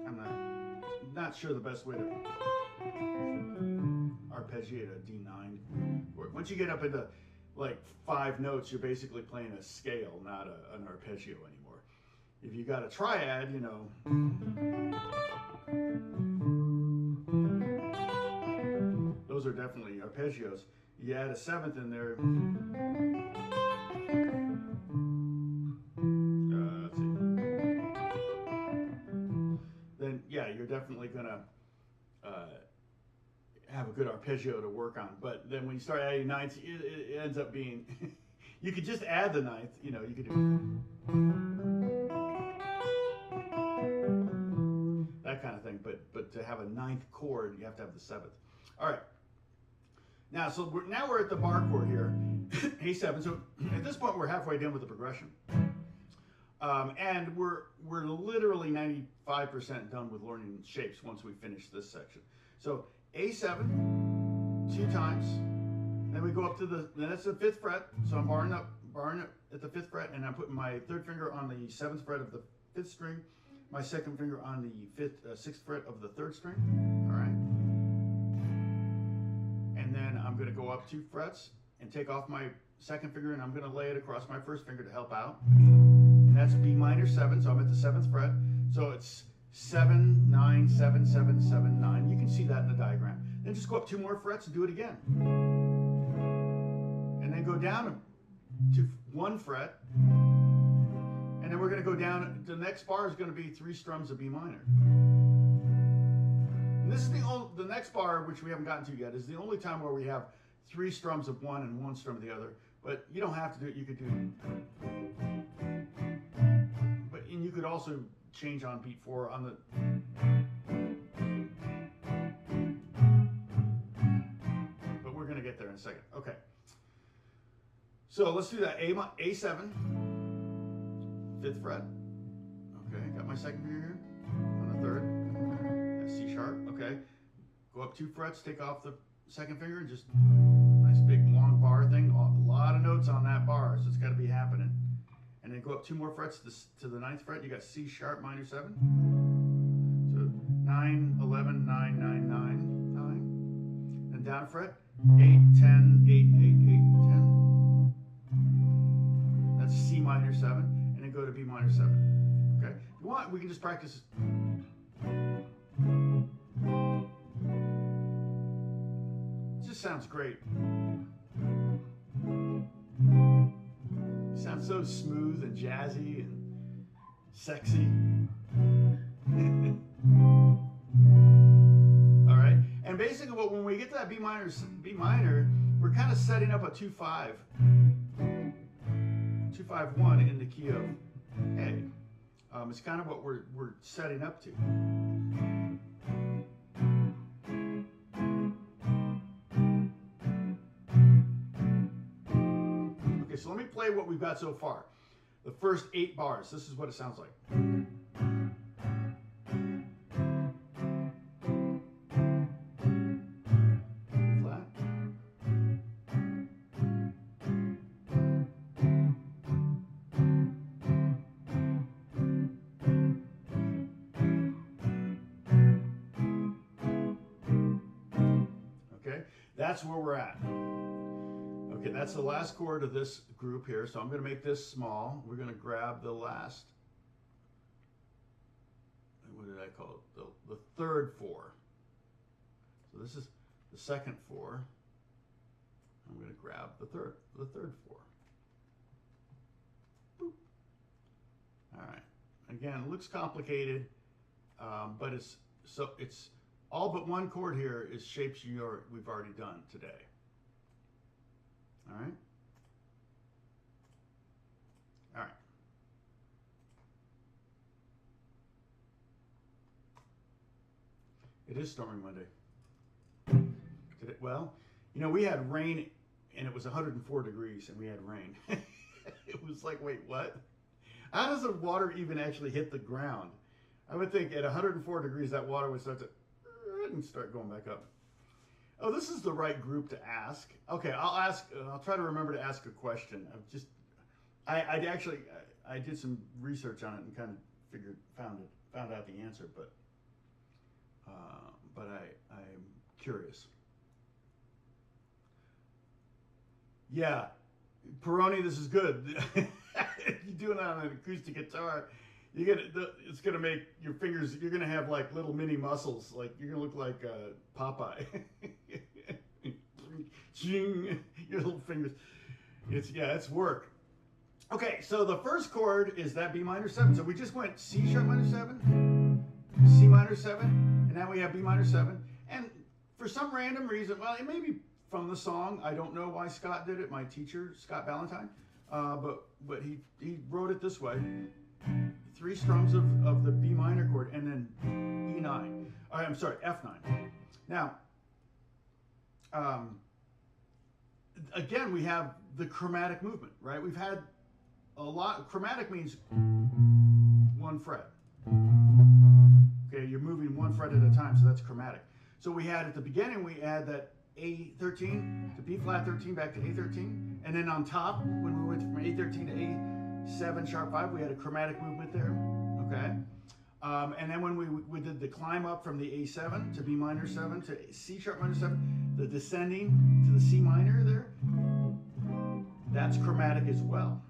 I'm not sure the best way to arpeggiate a D9. Once you get up into like 5 notes, you're basically playing a scale, not an arpeggio anymore. If you got a triad, you know, those are definitely arpeggios. You add a 7th in there. Let's see. Then yeah, you're definitely gonna have a good arpeggio to work on. But then when you start adding 9ths, it ends up being you could just add the 9th. You know, you could do that kind of thing. But to have a 9th chord, you have to have the 7th. All right. Now, so we're at the bar chord here, A7. So at this point, we're halfway done with the progression, and we're literally 95% done with learning shapes once we finish this section. So A7 2 times, then we go up to then that's the 5th fret. So I'm barring up at the 5th fret, and I'm putting my 3rd finger on the 7th fret of the 5th string, my 2nd finger on the 6th fret of the 3rd string. All right. And then I'm going to go up 2 frets and take off my 2nd finger, and I'm going to lay it across my 1st finger to help out. And that's B minor 7, so I'm at the 7th fret. So it's 7, 9, 7, 7, 7, 9. You can see that in the diagram. Then just go up 2 more frets and do it again. And then go down to 1 fret. And then we're going to go down. The next bar is going to be 3 strums of B minor. And this is the next bar, which we haven't gotten to yet, is the only time where we have 3 strums of one and 1 strum of the other. But you don't have to do it. You could do and you could also change on beat 4 on the. But we're going to get there in a second. Okay. So let's do that. A7, 5th fret. Okay, got my 2nd finger here on the 3rd. C sharp. Okay. Go up 2 frets, take off the 2nd finger, and just nice big long bar thing. A lot of notes on that bar, so it's got to be happening. And then go up 2 more frets to the 9th fret. You got C sharp minor 7. So 9, 11, 9, 9, 9, 9. Then down a fret. 8, 10, 8, 8, 8, 10. That's C minor 7. And then go to B minor 7. Okay. If you want, we can just practice. It just sounds great. It sounds so smooth and jazzy and sexy. All right. And basically, when we get to that B minor, we're kind of setting up a 2-5, 2-5-1 in the key of A. It's kind of what we're setting up to. Okay, so let me play what we've got so far. The first 8 bars. This is what it sounds like. That's where we're at. Okay, that's the last chord of this group here, so I'm going to make this small. We're going to grab the last, what did I call it? The third 4. So this is the second 4. I'm going to grab the third 4. Boop. All right. Again, it looks complicated, but it's all but one chord here is shapes we've already done today. All right. All right. It is storming Monday. Well, you know, we had rain and it was 104 degrees and we had rain. It was like, wait, what? How does the water even actually hit the ground? I would think at 104 degrees that water would start to and start going back up. Oh, this is the right group to ask. Okay, I'll try to remember to ask a question. I did some research on it and kind of found out the answer, but I'm curious. Yeah, Peroni, this is good. You doing that on an acoustic guitar, it's gonna make your fingers. You're gonna have like little mini muscles. Like you're gonna look like Popeye. Your little fingers. It's work. Okay, so the first chord is that B minor 7. So we just went C sharp minor 7, C minor 7, and now we have B minor 7. And for some random reason, well, it may be from the song. I don't know why Scott did it. My teacher, Scott Ballantyne, but he wrote it this way: 3 strums of the B minor chord, and then E9. I'm sorry, F9. Now, again, we have the chromatic movement, right? We've had a lot. Chromatic means 1 fret. Okay, you're moving 1 fret at a time, so that's chromatic. So we had at the beginning, we had that A13 to B flat 13 back to A13, and then on top, when we went from A13 to A7 sharp 5, we had a chromatic movement there. Okay, and then when we did the climb up from the A7 to B minor 7 to C sharp minor 7, the descending to the C minor there, that's chromatic as well.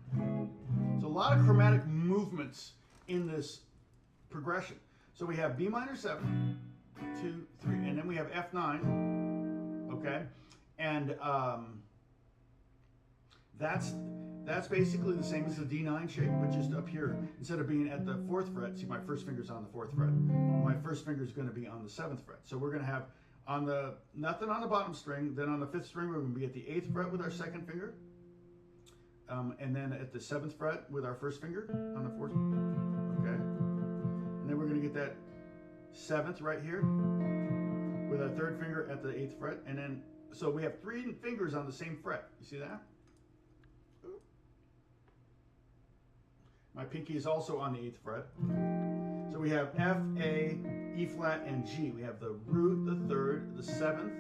So a lot of chromatic movements in this progression. So we have B minor 7, 2, 3, and then we have F9. Okay, and that's basically the same as the D9 shape, but just up here, instead of being at the 4th fret, see my first finger's on the 4th fret, my first finger's going to be on the 7th fret. So we're going to have nothing on the bottom string, then on the 5th string we're going to be at the 8th fret with our 2nd finger, and then at the 7th fret with our 1st finger on the 4th, okay, and then we're going to get that 7th right here with our 3rd finger at the 8th fret, and then, so we have 3 fingers on the same fret. You see that? My pinky is also on the 8th fret. So we have F, A, E flat, and G. We have the root, the 3rd, the 7th,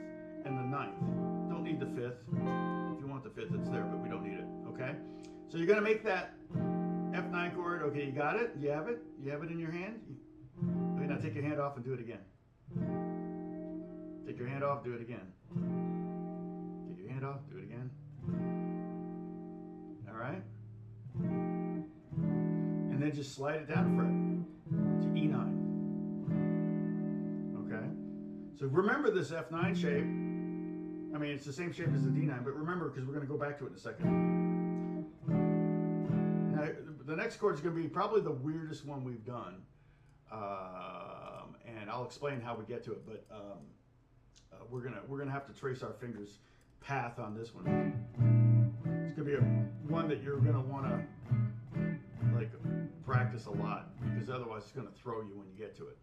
and the 9th. Don't need the 5th. If you want the 5th, it's there, but we don't need it, okay? So you're gonna make that F9 chord. Okay, you got it? You have it? You have it in your hand? Okay, now take your hand off and do it again. Take your hand off, do it again. Take your hand off, do it again. All right? And then just slide it down a fret to E9. Okay? So remember this F9 shape. I mean, it's the same shape as the D9, but remember, because we're going to go back to it in a second. Now, the next chord is going to be probably the weirdest one we've done. And I'll explain how we get to it, but we're gonna have to trace our fingers' path on this one. It's gonna be one that you're gonna want to like practice a lot, because otherwise it's gonna throw you when you get to it.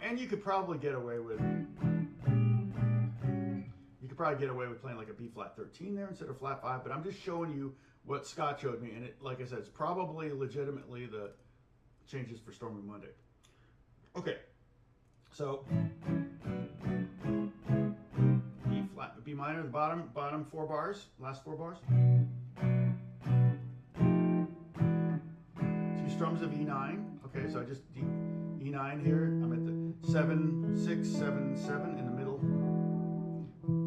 And you could probably get away with playing like a B flat 13 there instead of flat 5. But I'm just showing you what Scott showed me, and it, like I said, it's probably legitimately the changes for Stormy Monday. Okay, so E flat, B minor, the bottom 4 bars, last 4 bars. 2 strums of E9. Okay, so I just E9 here. I'm at the 7, 6, 7, 7 in the middle.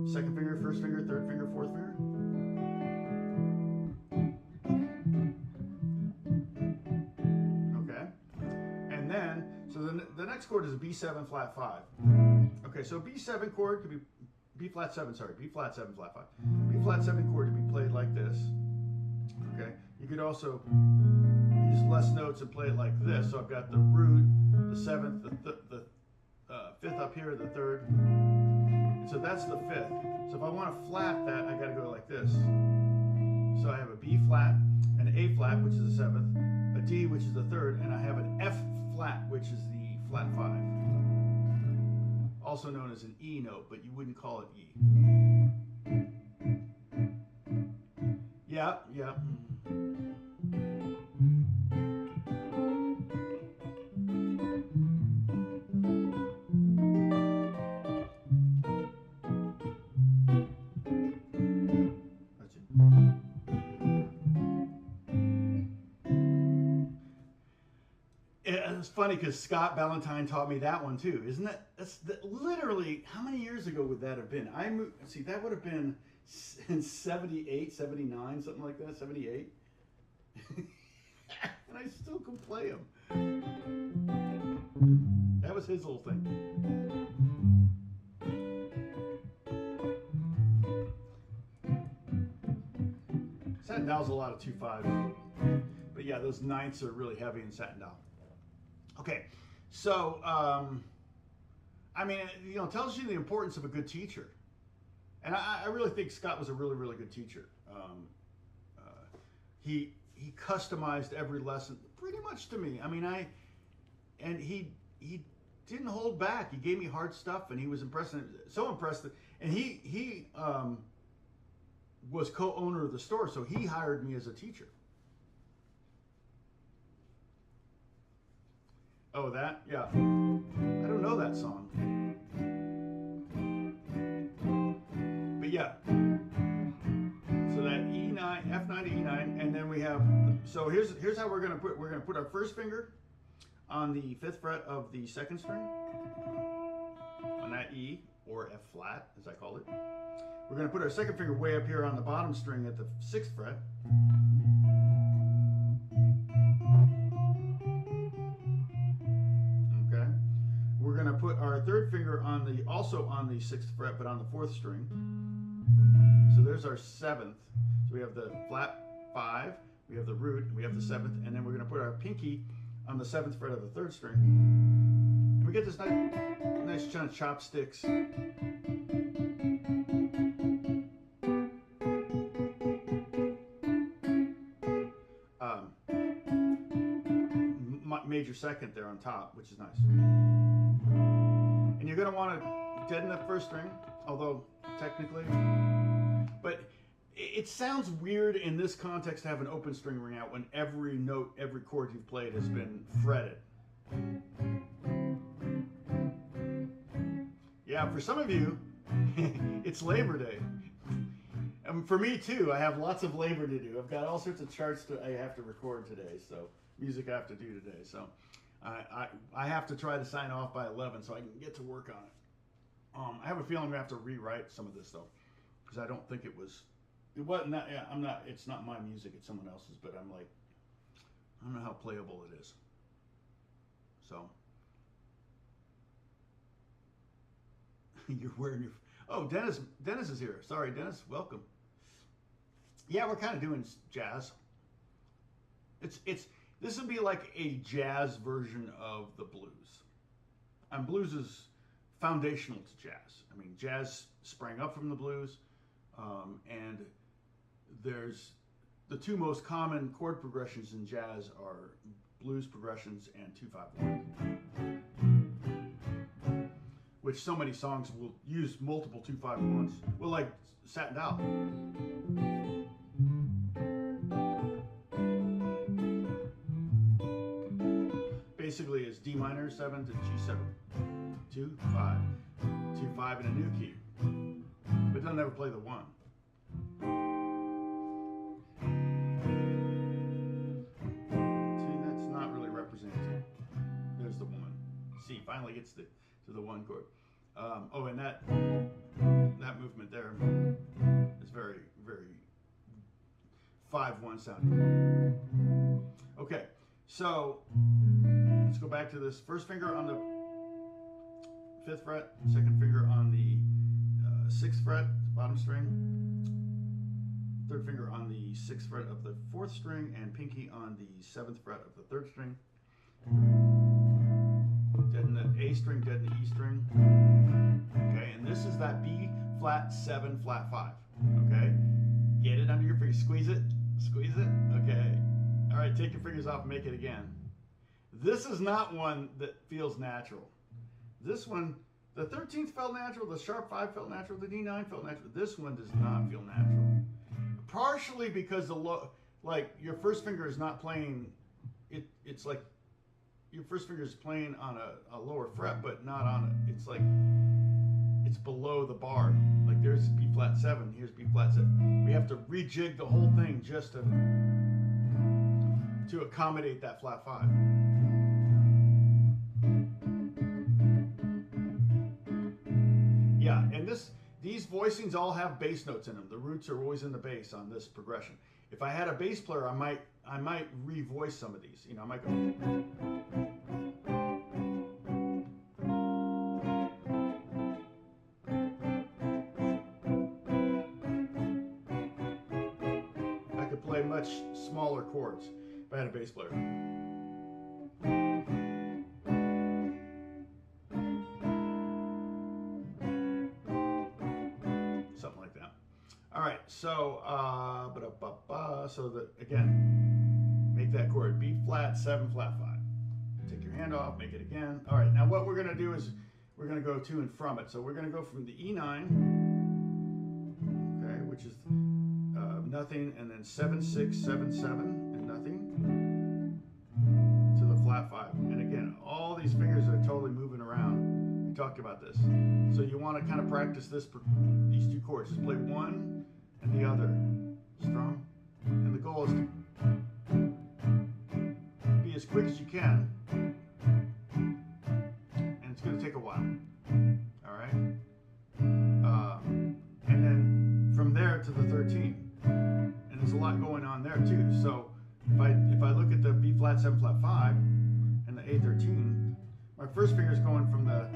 2nd finger, 1st finger, 3rd finger, 4th finger. the next chord is a B7 flat 5. Okay, so B7 chord could be B flat 7, sorry, B flat 7 flat 5. B flat 7 chord to be played like this. Okay, you could also use less notes and play it like this. So I've got the root, the 7th, the 5th up here, the 3rd. And so that's the 5th. So if I want to flat that, I got to go like this. So I have a B flat, an A flat, which is the 7th, a D, which is the 3rd, and I have an F flat, which is the flat 5. Also known as an E note, but you wouldn't call it E. Yeah, yeah. That's it. It's funny because Scott Ballantyne taught me that one too. Isn't that, literally, how many years ago would that have been? I moved, see, that would have been in 78, 79, something like that, 78. And I still can play them. That was his little thing. Satin Dow's a lot of 2/5. But yeah, those ninths are really heavy in Satin Dow. Okay, so, I mean, you know, it tells you the importance of a good teacher. And I really think Scott was a really, really good teacher. He customized every lesson pretty much to me. I mean, and he didn't hold back. He gave me hard stuff, and he was impressed, so impressed. And he was co-owner of the store, so he hired me as a teacher. Oh, that? Yeah. I don't know that song. But yeah. So that E9, F9 to E9, and then we have, so here's how we're gonna put our first finger on the 5th fret of the 2nd string, on that E, or F flat, as I call it. We're gonna put our 2nd finger way up here on the bottom string at the 6th fret. We're going to put our 3rd finger also on the 6th fret, but on the 4th string. So there's our 7th. So we have the flat 5, we have the root, we have the 7th, and then we're going to put our pinky on the 7th fret of the 3rd string. And we get this nice kind of chopsticks. Major 2nd there on top, which is nice. And you're going to want to deaden the 1st string, although technically, but it sounds weird in this context to have an open string ring out when every note, every chord you've played has been fretted. Yeah, for some of you, it's Labor Day. And for me too, I have lots of labor to do. I've got all sorts of charts I have to record today, so music I have to do today. So I have to try to sign off by 11 so I can get to work on it. I have a feeling I'm gonna have to rewrite some of this though, because I don't think it wasn't that. Yeah, it's not my music, it's someone else's. But I'm like, I don't know how playable it is. So you're wearing your. Oh, Dennis is here. Sorry, Dennis. Welcome. Yeah, we're kind of doing jazz. This would be like a jazz version of the blues. And blues is foundational to jazz. I mean, jazz sprang up from the blues, and there's the two most common chord progressions in jazz are blues progressions and 2/5-1, which so many songs will use multiple 2/5-1s. Well, like Satin Dow. Basically is D minor 7 to G7, 2, 5, 2, 5 in a new key, but they'll never play the 1. See, that's not really representative. There's the 1. C finally gets to the 1 chord. Oh, and that movement there is very, very 5/1 sounding. Okay, so let's go back to this. First finger on the 5th fret, second finger on the 6th fret, bottom string, third finger on the 6th fret of the 4th string, and pinky on the 7th fret of the 3rd string. Dead in the A string, dead in the E string. Okay, and this is that B flat 7 flat 5. Okay, get it under your finger, squeeze it, okay. All right, take your fingers off and make it again. This is not one that feels natural. This one, the 13th felt natural, the sharp 5 felt natural, the D9 felt natural. This one does not feel natural. Partially because like your first finger is not playing, it's like your first finger is playing on a lower fret, but not on it. It's like, it's below the bar. Like there's B flat 7, here's B flat 7. We have to rejig the whole thing just to accommodate that flat 5. Yeah, and these voicings all have bass notes in them. The roots are always in the bass on this progression. If I had a bass player, I might revoice some of these. You know, I might go. I could play much smaller chords if I had a bass player. Something like that. All right, so so that again, make that chord B flat 7 flat 5. Take your hand off, make it again. All right, now what we're gonna do is we're gonna go to and from it. So we're gonna go from the E9, okay, which is nothing, and then 7 6 7 7 and nothing to the flat 5. And again, all these fingers are totally moving around. We talked about this. So you want to kind of practice these two chords. Just play one and the other. Strum. And the goal is to be as quick as you can. And it's going to take a while. All right? And then from there to the 13. And there's a lot going on there too. So if I look at the B flat 7 flat 5 and the A13, my first finger is going from the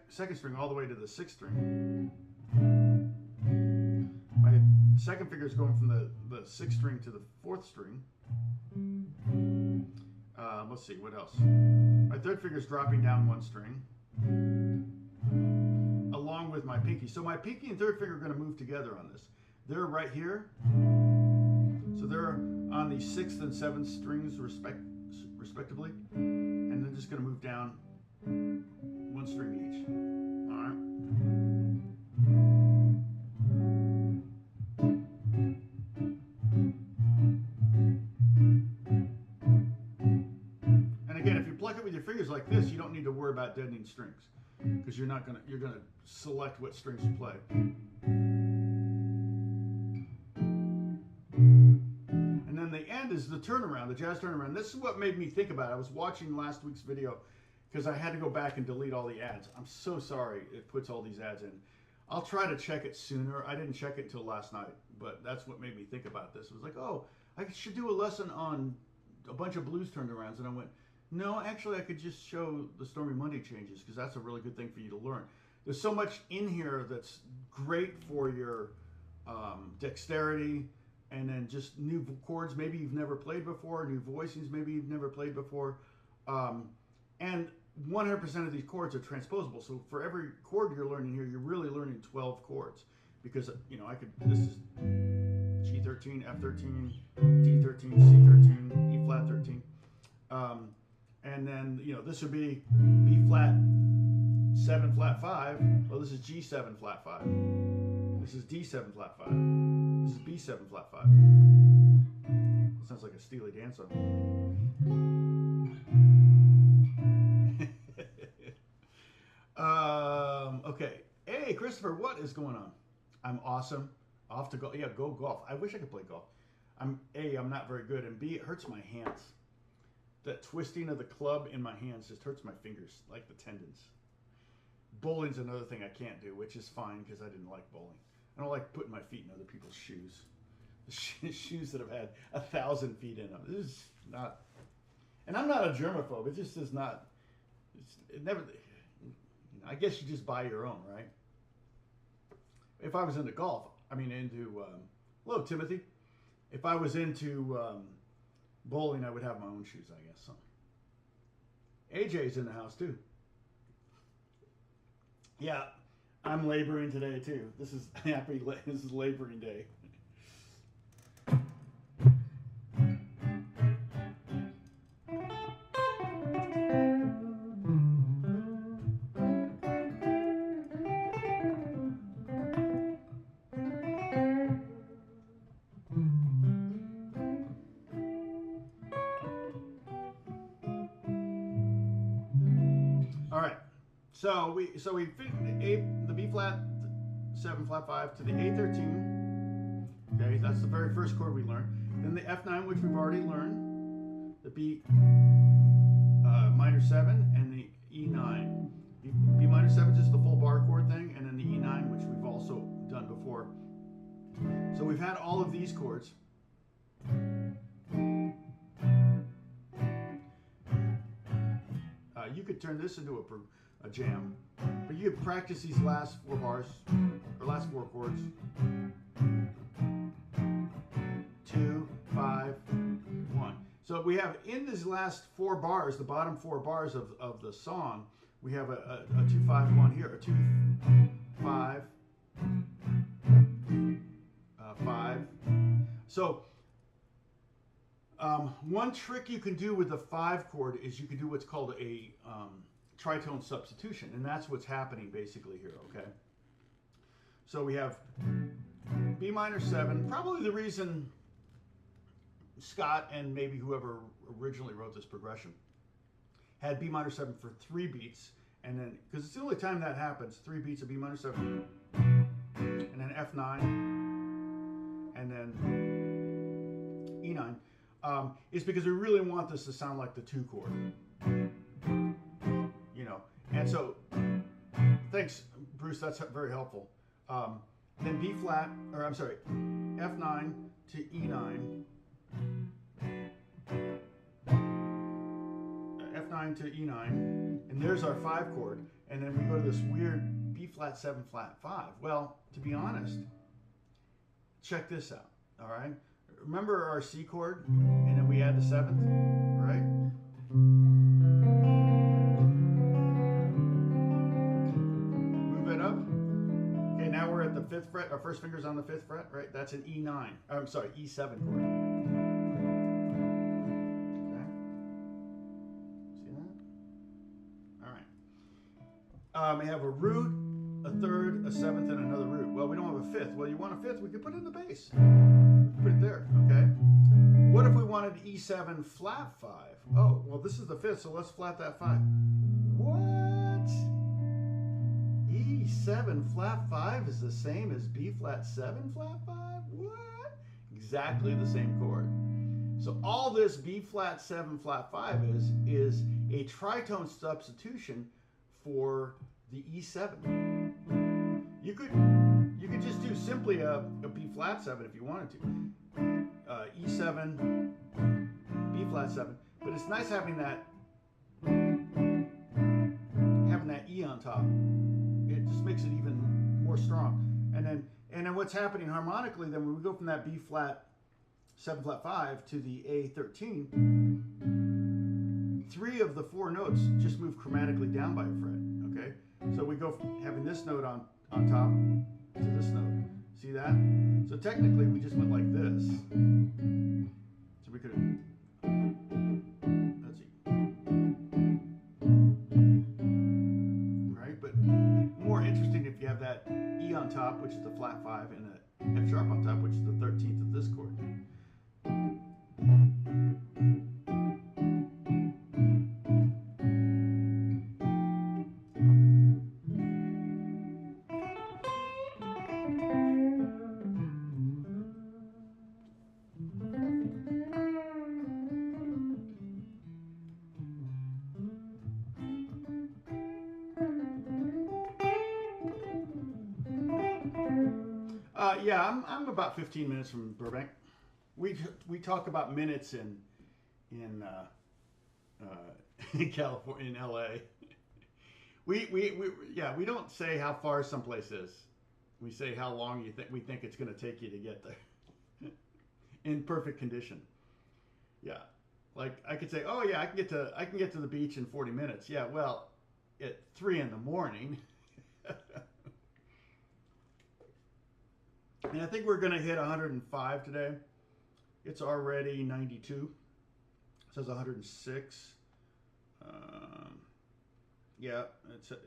second string all the way to the 6th string. My second finger is going from the 6th string to the 4th string. Let's see, what else? My third finger is dropping down 1 string along with my pinky. So my pinky and third finger are going to move together on this. They're right here. So they're on the 6th and 7th strings respectively. And they're just going to move down 1 string each. All right. And again, if you pluck it with your fingers like this, you don't need to worry about deadening strings, because you're gonna select what strings you play. And then the end is the turnaround, the jazz turnaround. This is what made me think about it. I was watching last week's video because I had to go back and delete all the ads. I'm so sorry it puts all these ads in. I'll try to check it sooner. I didn't check it till last night, but that's what made me think about this. It was like, oh, I should do a lesson on a bunch of blues turnarounds. And I went, no, actually I could just show the Stormy Monday changes, because that's a really good thing for you to learn. There's so much in here that's great for your dexterity, and then just new chords maybe you've never played before, new voicings maybe you've never played before. And 100% of these chords are transposable. So for every chord you're learning here, you're really learning 12 chords, because this is G13, F13, D13, C13, E flat 13. And then, this would be B flat 7 flat 5. Well, this is G7 flat 5. This is D7 flat 5. This is B7 flat 5. That sounds like a Steely Dan song. Okay. Hey, Christopher, what is going on? I'm awesome. Off to go. Yeah, go golf. I wish I could play golf. I'm not very good, and B, it hurts my hands. That twisting of the club in my hands just hurts my fingers, like the tendons. Bowling's another thing I can't do, which is fine because I didn't like bowling. I don't like putting my feet in other people's shoes. The shoes that have had 1,000 feet in them. This is not. And I'm not a germaphobe. It just is not. It never. I guess you just buy your own, right? If I was into golf, I mean into. Hello, Timothy. If I was into bowling, I would have my own shoes, I guess. So. AJ's in the house too. Yeah, I'm laboring today too. This is This is laboring day. So we fit the B flat 7 flat 5 to the A13. Okay, that's the very first chord we learned. Then the F9, which we've already learned, the B minor 7, and the E9. B minor 7 is just the full bar chord thing, and then the E9, which we've also done before. So we've had all of these chords. You could turn this into a jam, but you could practice these last 4 bars, or last 4 chords. 2, 5, 1. So we have in these last 4 bars, the bottom 4 bars of the song, we have a 2, 5, 1 here, a 2, 5, 5. So one trick you can do with the 5 chord is you can do what's called a tritone substitution, and that's what's happening basically here, okay? So we have B minor 7, probably the reason Scott and maybe whoever originally wrote this progression had B minor 7 for 3 beats, and then, because it's the only time that happens, 3 beats of B minor 7, and then F9, and then E9, is because we really want this to sound like the 2 chord. You know, and so, thanks, Bruce, that's very helpful. Then B flat, or I'm sorry, F9 to E9, F9 to E9, and there's our 5 chord, and then we go to this weird B flat 7 flat 5. Well, to be honest, check this out, all right? Remember our C chord, and then we add the 7th, right? Okay, now we're at the 5th fret. Our first finger's on the 5th fret, right? That's an E9. I'm sorry, E7 chord. Okay. See that? All right. We have a root, a 3rd, a 7th, and another root. Well, we don't have a 5th. Well, you want a 5th? We could put it in the bass. We can put it there. Okay. What if we wanted E7 flat 5? Oh, well, this is the 5th, so let's flat that 5. What? E7 flat 5 is the same as B flat 7 flat 5? What? Exactly the same chord. So all this B flat 7 flat 5 is a tritone substitution for the E7. You could just do simply a B flat 7 if you wanted to. E7, B flat 7, but it's nice having that E on top. It just makes it even more strong. And then what's happening harmonically then when we go from that B flat 7 flat 5 to the A13, 3 of the 4 notes just move chromatically down by a fret. Okay, so we go from having this note on top to this note. See that? So technically we just went like this. So we could, let's see. Right, but more interesting if you have that E on top, which is the flat 5, and the F sharp on top, which is the 13th of this chord. Yeah, I'm about 15 minutes from Burbank. We talk about minutes in in California, in LA. We don't say how far someplace is. We say how long we think it's going to take you to get there in perfect condition. Yeah, like I could say, oh yeah, I can get to the beach in 40 minutes. Yeah, well, at 3 in the morning. And I think we're going to hit 105 today. It's already 92. It says 106. Yeah,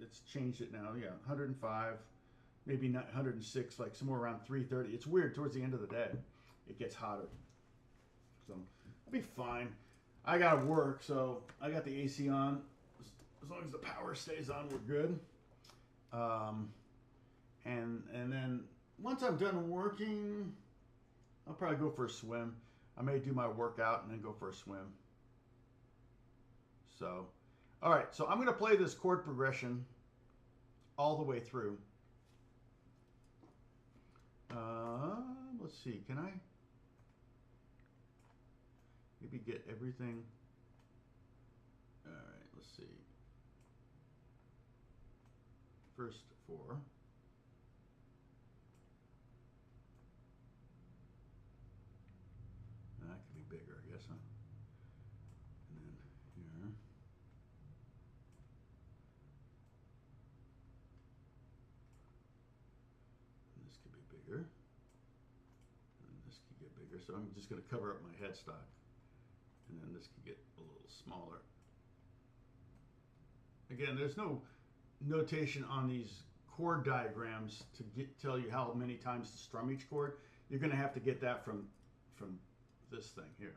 it's changed it now. Yeah, 105, maybe not 106, like somewhere around 3:30. It's weird. Towards the end of the day, it gets hotter. So I'll be fine. I gotta work, so I got the AC on. As long as the power stays on, we're good. And then once I'm done working, I'll probably go for a swim. I may do my workout and then go for a swim. So, all right. So I'm going to play this chord progression all the way through. Let's see. Can I maybe get everything? All right. Let's see. First 4. That could be bigger, I guess, huh? And then here. And this could be bigger. And this could get bigger. So I'm just going to cover up my headstock. And then this could get a little smaller. Again, there's no notation on these chord diagrams to tell you how many times to strum each chord. You're going to have to get that from this thing here.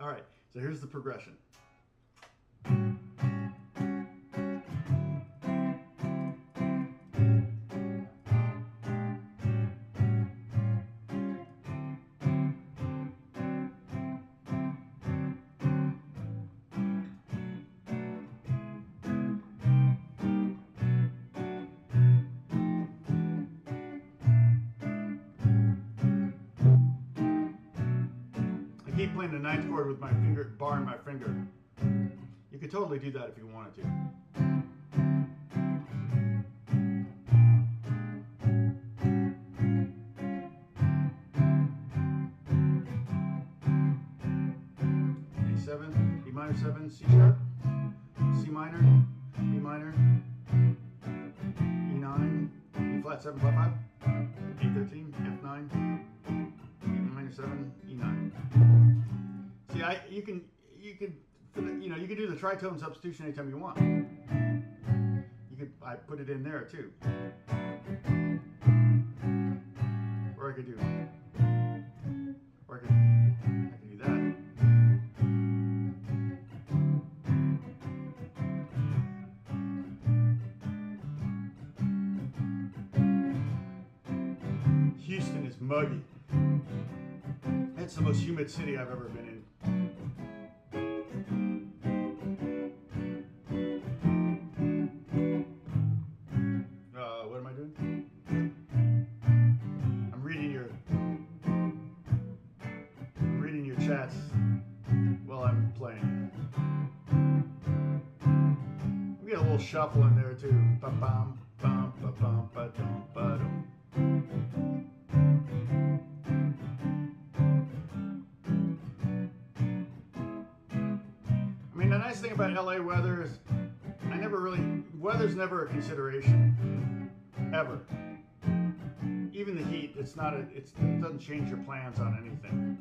All right, so here's the progression. Keep playing the 9th chord with my finger, bar and my finger. You could totally do that if you wanted to. A7, B minor 7, C sharp, C minor, B minor, E9, E flat 7 flat 5, E13, F9, E minor 7, E9. See, you can do the tritone substitution anytime you want. I put it in there too. Or I could do that. Houston is muggy. It's the most humid city I've ever been in. What am I doing? I'm reading your chats while I'm playing. We get a little shuffle in there too. Ba-bum, bum, ba-bum, ba-dum, ba-dum. I mean, the nice thing about LA weather is weather's never a consideration, ever. Even the heat, it doesn't change your plans on anything.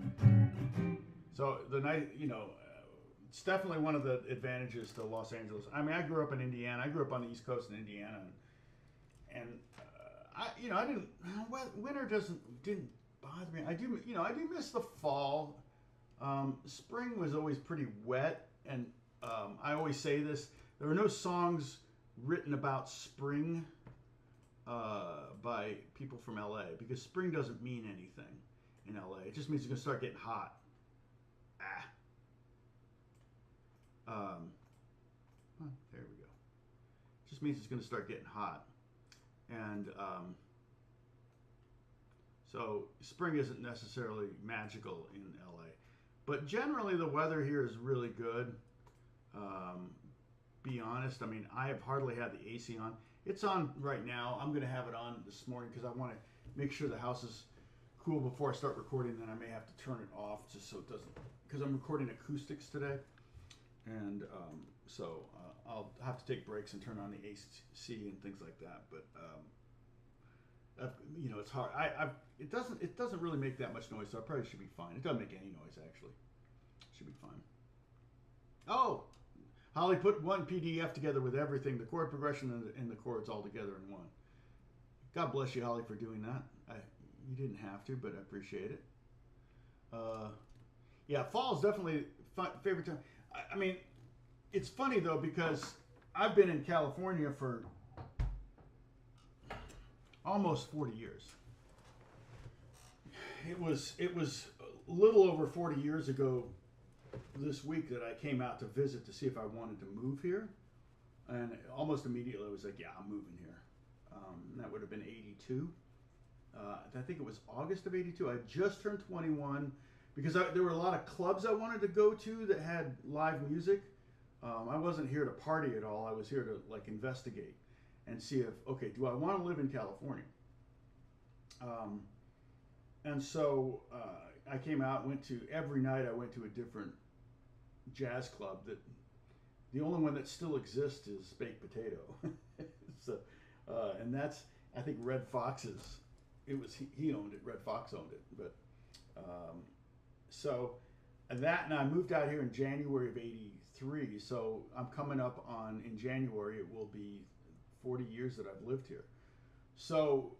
So it's definitely one of the advantages to Los Angeles. I mean, I grew up in Indiana. I grew up on the East Coast in Indiana, and winter didn't bother me. I do miss the fall. Spring was always pretty wet, and I always say this: there are no songs written about spring by people from LA, because spring doesn't mean anything in LA. It just means it's going to start getting hot. There we go. It just means it's going to start getting hot. And so spring isn't necessarily magical in LA. But generally, the weather here is really good. Um, be honest, I mean, I have hardly had the AC on. It's on right now. I'm going to have it on this morning because I want to make sure the house is cool before I start recording. Then I may have to turn it off just so it doesn't, because I'm recording acoustics today. And so I'll have to take breaks and turn on the AC and things like that. But you know, it's hard. It doesn't really make that much noise, so I probably should be fine. It doesn't make any noise actually. Should be fine. Oh, Holly put one PDF together with everything, the chord progression and the chords all together in one. God bless you, Holly, for doing that. You didn't have to, but I appreciate it. Yeah, fall is definitely favorite time. I mean, it's funny though because I've been in California for almost 40 years. It was a little over 40 years ago this week that I came out to visit to see if I wanted to move here, and almost immediately I was like, yeah, I'm moving here. That would have been 82. I think it was August of 82. I just turned 21 because there were a lot of clubs I wanted to go to that had live music. I wasn't here to party at all. I was here to like investigate and see if, okay, do I want to live in California? And so I came out, every night I went to a different jazz club. That the only one that still exists is Baked Potato. So, and that's, I think Red Fox's, he owned it, Red Fox owned it. But so that, and I moved out here in January of 83. So I'm coming up in January, it will be 40 years that I've lived here. So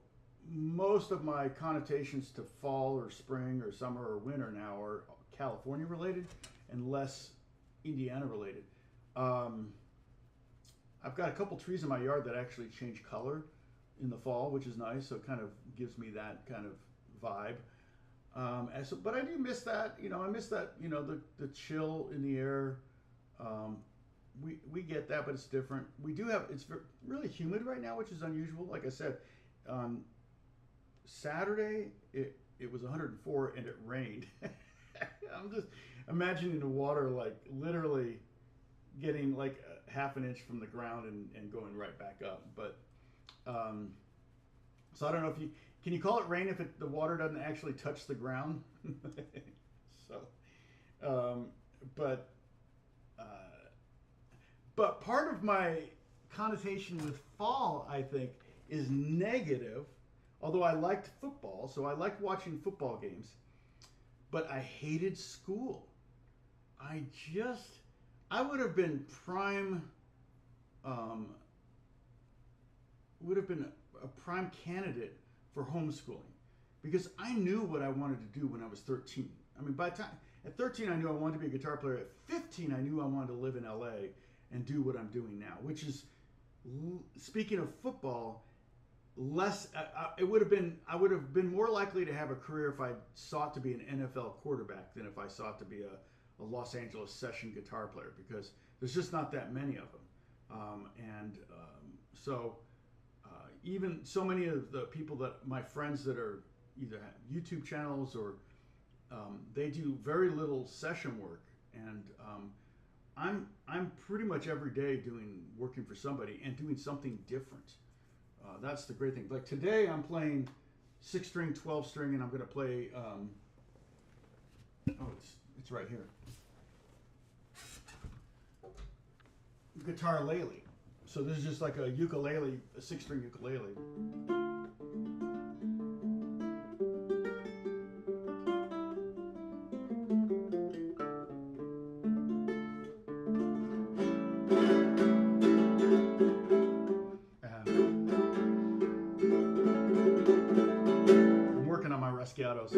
most of my connotations to fall or spring or summer or winter now are California related and less Indiana related. I've got a couple trees in my yard that actually change color in the fall, which is nice. So it kind of gives me that kind of vibe. But I do miss that. You know, I miss that. You know, the chill in the air. We get that, but it's different. We do have. It's really humid right now, which is unusual. Like I said, Saturday it was 104 and it rained. I'm just imagining the water like literally getting like a half an inch from the ground and going right back up. But so I don't know if can you call it rain if the water doesn't actually touch the ground? So, but part of my connotation with fall, I think, is negative. Although I liked football, so I liked watching football games, but I hated school. I would have been a prime candidate for homeschooling because I knew what I wanted to do when I was 13. I mean, at 13, I knew I wanted to be a guitar player. At 15, I knew I wanted to live in LA and do what I'm doing now, which is, speaking of football, I would have been more likely to have a career if I sought to be an NFL quarterback than if I sought to be a Los Angeles session guitar player, because there's just not that many of them. So even so many of the people my friends that are either have YouTube channels or they do very little session work, and I'm pretty much every day working for somebody and doing something different. That's the great thing. Like today, I'm playing 6-string, 12-string, and I'm going to play. It's right here. Guitar lele. So this is just like a ukulele, a 6-string ukulele. Rascados.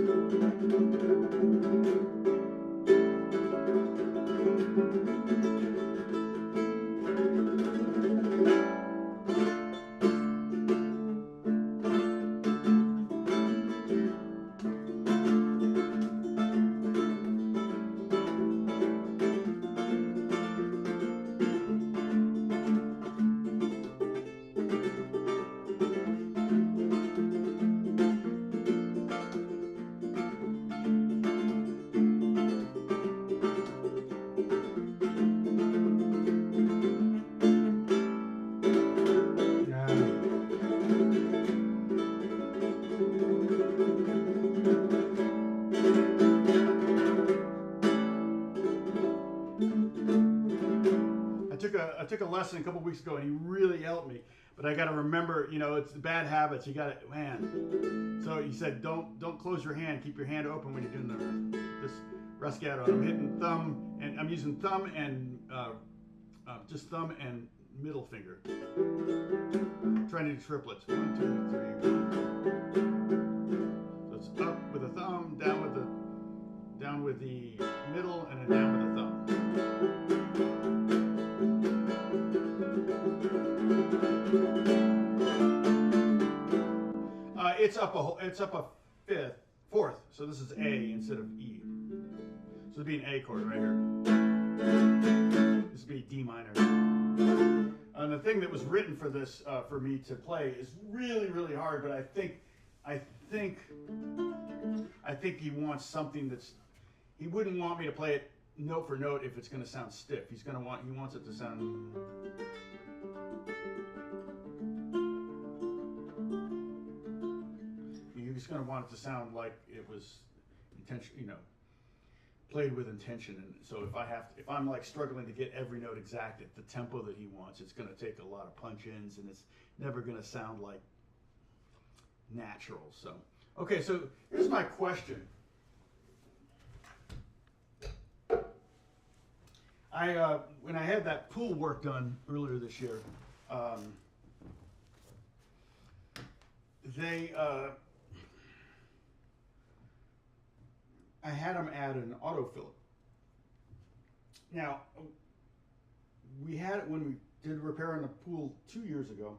took a lesson a couple weeks ago, and he really helped me. But I got to remember, you know, it's the bad habits. You got to, man. So he said, don't close your hand. Keep your hand open when you're doing this rasgato. I'm hitting thumb, and I'm using thumb and just thumb and middle finger. Trying to do triplets. 1, 2, 3. So it's up with the thumb, down with the middle, and then down with the thumb. It's up a fourth. So this is A instead of E. So it'd be an A chord right here. This would be D minor. And the thing that was written for this, for me to play, is really, really hard. But I think he wants something that's. He wouldn't want me to play it note for note if it's going to sound stiff. He wants it to sound. He's going to want it to sound like it was intention, you know, played with intention. And so if I'm like struggling to get every note exact at the tempo that he wants, it's going to take a lot of punch ins, and it's never going to sound like natural. So, okay, so here's my question. When I had that pool work done earlier this year, I had them add an autofiller. Now, we had it when we did repair on the pool 2 years ago.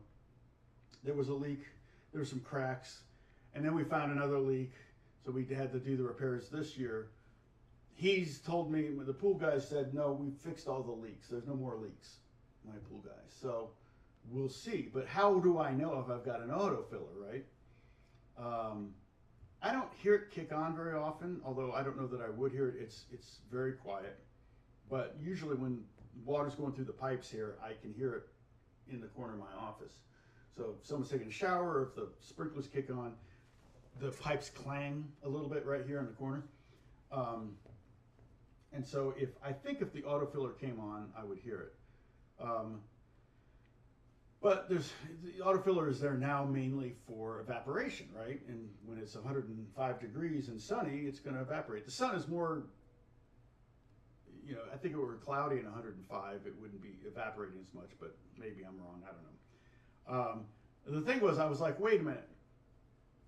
There was a leak, there were some cracks, and then we found another leak, so we had to do the repairs this year. He's told me, the pool guy said, no, we fixed all the leaks. There's no more leaks, my pool guy. So we'll see. But how do I know if I've got an autofiller, right? I don't hear it kick on very often, although I don't know that I would hear it. It's very quiet. But usually when water's going through the pipes here, I can hear it in the corner of my office. So if someone's taking a shower, or if the sprinklers kick on, the pipes clang a little bit right here in the corner. And so if the autofiller came on, I would hear it. But the autofiller is there now mainly for evaporation, right? And when it's 105 degrees and sunny, it's going to evaporate. The sun is more, you know, I think if it were cloudy and 105, it wouldn't be evaporating as much, but maybe I'm wrong, I don't know. The thing was, I was like, wait a minute.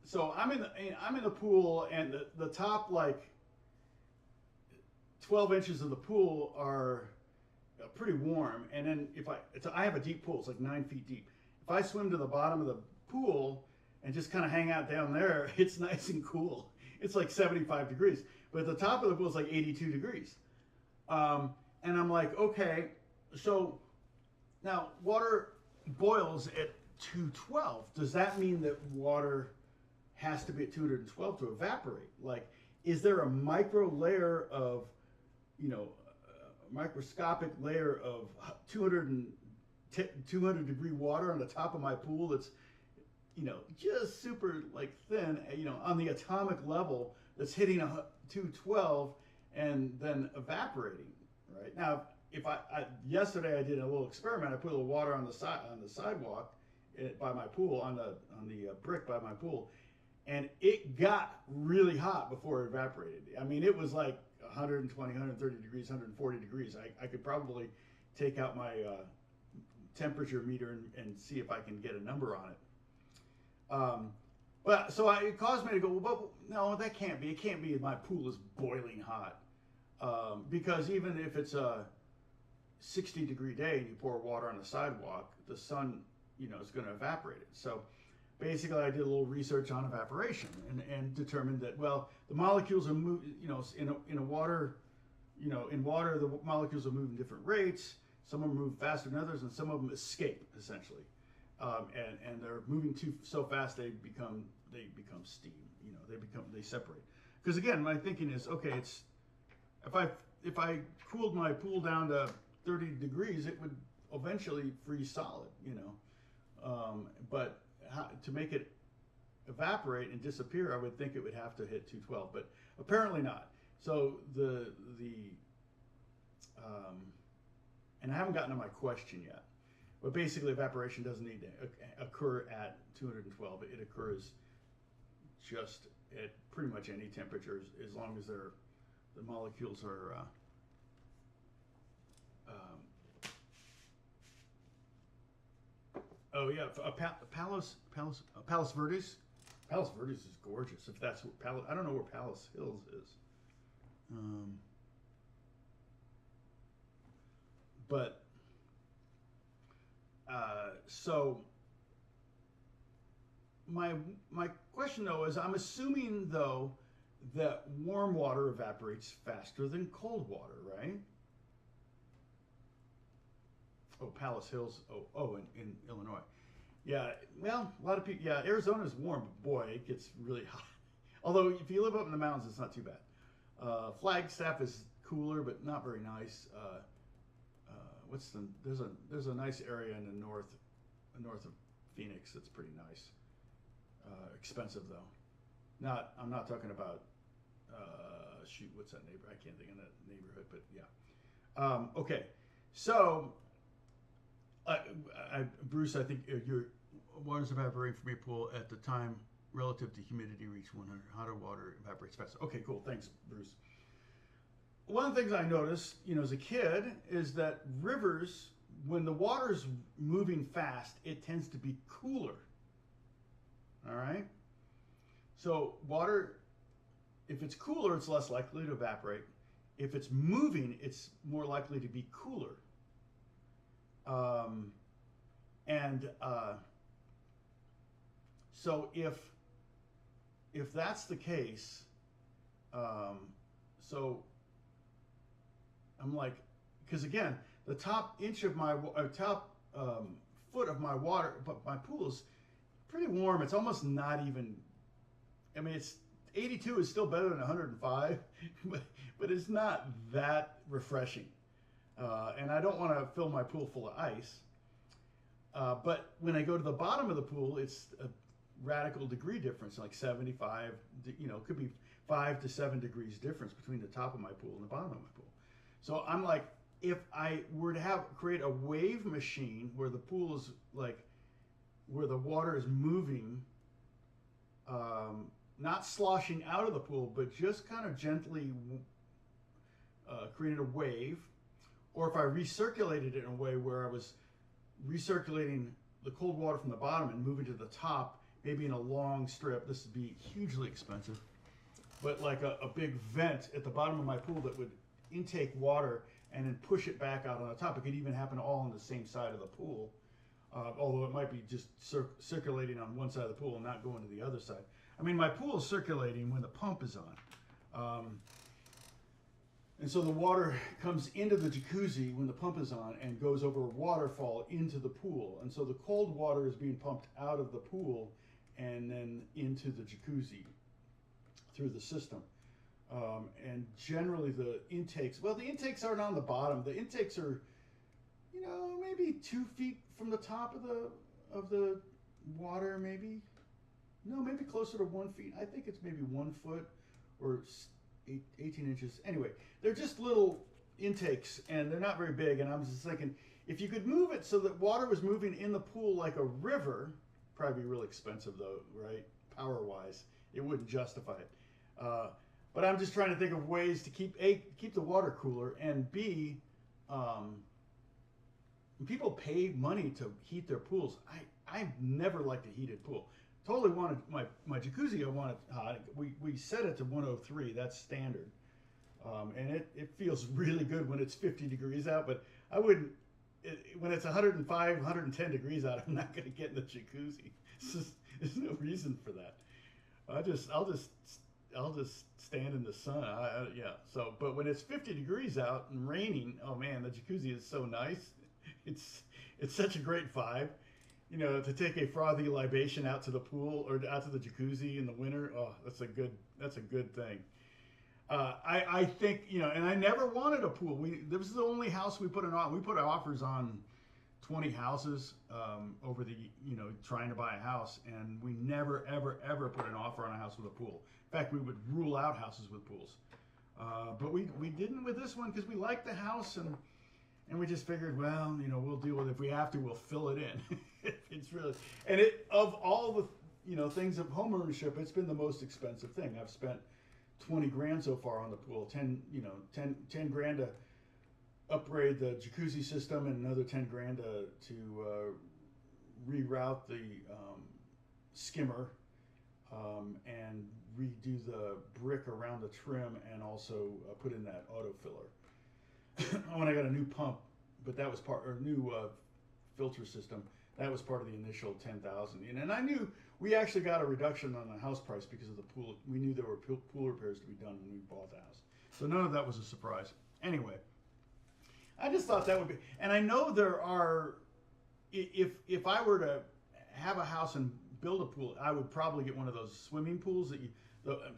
So I'm in the pool, and the top like 12 inches of the pool are pretty warm, and then I have a deep pool, it's like 9 feet deep. If I swim to the bottom of the pool and just kind of hang out down there, it's nice and cool. It's like 75 degrees, but at the top of the pool is like 82 degrees. And I'm like, okay, so now water boils at 212. Does that mean that water has to be at 212 to evaporate? Like, is there a micro layer of, you know, microscopic layer of 200 degree water on the top of my pool that's, you know, just super like thin, you know, on the atomic level, that's hitting 212 and then evaporating, right? Now, if yesterday I did a little experiment. I put a little water on the sidewalk by my pool, on the brick by my pool, and it got really hot before it evaporated. I mean, it was like 120, 130 degrees, 140 degrees. I could probably take out my temperature meter and see if I can get a number on it. But so it caused me to go, well, no, that can't be. It can't be my pool is boiling hot. Because even if it's a 60 degree day and you pour water on the sidewalk, the sun, you know, is going to evaporate it. So basically I did a little research on evaporation and determined that, well, the molecules are moving, you know, in water, the molecules will move in different rates. Some of them move faster than others, and some of them escape, essentially. And they're moving so fast they become steam. You know, they separate. Because again, my thinking is, okay, it's if I cooled my pool down to 30 degrees, it would eventually freeze solid. You know, but to make it evaporate and disappear, I would think it would have to hit 212, but apparently not. So and I haven't gotten to my question yet. But basically, evaporation doesn't need to occur at 212. It occurs just at pretty much any temperature, as long as the molecules are oh yeah, Palos Verdes. Palos Verdes is gorgeous. If that's what I don't know where Palos Hills is. But so my question though is, I'm assuming though that warm water evaporates faster than cold water, right? Oh, Palos Hills. Oh, in Illinois. Yeah, well, a lot of people. Yeah, Arizona's warm, but boy, it gets really hot. Although if you live up in the mountains, it's not too bad. Flagstaff is cooler, but not very nice. There's a nice area in the north of Phoenix that's pretty nice. Expensive though. I'm not talking about shoot, what's that neighbor? I can't think of that neighborhood, but yeah. Okay, so Bruce, I think your water's evaporating from your pool at the time relative to humidity reach 100. Hotter water evaporates faster. Okay, cool. Thanks, Bruce. One of the things I noticed, as a kid, is that rivers, when the water's moving fast, it tends to be cooler. All right? So water, if it's cooler, it's less likely to evaporate. If it's moving, it's more likely to be cooler. So if that's the case, so I'm like, because again, the top inch of my foot of my water, but my pool is pretty warm. It's almost not even. I mean, it's 82 is still better than 105, but it's not that refreshing. And I don't want to fill my pool full of ice. But when I go to the bottom of the pool, it's a radical degree difference, like 75. It could be 5 to 7 degrees difference between the top of my pool and the bottom of my pool. So I'm like, if I were to create a wave machine where the pool is like, where the water is moving, not sloshing out of the pool, but just kind of gently creating a wave, or if I recirculated it in a way where I was recirculating the cold water from the bottom and moving to the top, maybe in a long strip. This would be hugely expensive, but like a big vent at the bottom of my pool that would intake water and then push it back out on the top. It could even happen all on the same side of the pool, although it might be just circulating on one side of the pool and not going to the other side. I mean, my pool is circulating when the pump is on. And so the water comes into the jacuzzi when the pump is on and goes over a waterfall into the pool. And so the cold water is being pumped out of the pool and then into the jacuzzi through the system. And generally the intakes aren't on the bottom. The intakes are, maybe 2 feet from the top of the water, maybe. No, maybe closer to 1 foot. I think it's maybe 1 foot or 18 inches. Anyway, they're just little intakes and they're not very big. And I was just thinking, if you could move it so that water was moving in the pool like a river, probably be really expensive though, right? Power-wise, it wouldn't justify it. But I'm just trying to think of ways to keep the water cooler, and B, people pay money to heat their pools. I never liked a heated pool. Totally wanted my jacuzzi. I wanted hot. We set it to 103. That's standard, and it feels really good when it's 50 degrees out. But I wouldn't when it's 105, 110 degrees out. I'm not going to get in the jacuzzi. There's no reason for that. I'll just stand in the sun. So, but when it's 50 degrees out and raining, oh man, the jacuzzi is so nice. It's such a great vibe. To take a frothy libation out to the pool or out to the jacuzzi in the winter, oh, that's a good thing. I think, and I never wanted a pool. This was the only house we put on. We put offers on 20 houses over the, trying to buy a house, and we never, ever, ever put an offer on a house with a pool. In fact, we would rule out houses with pools. But we didn't with this one because we liked the house, and And we just figured, well, we'll deal with it. If we have to, we'll fill it in. It's really, and of all the, things of home ownership, it's been the most expensive thing. I've spent 20 grand so far on the pool, 10 grand to upgrade the jacuzzi system, and another 10 grand to reroute the skimmer, and redo the brick around the trim, and also put in that auto filler. When I got a new pump, but that was new filter system. That was part of the initial 10,000. And I knew we actually got a reduction on the house price because of the pool. We knew there were pool repairs to be done when we bought the house. So none of that was a surprise. Anyway, I just thought that would be, and I know there are, if I were to have a house and build a pool, I would probably get one of those swimming pools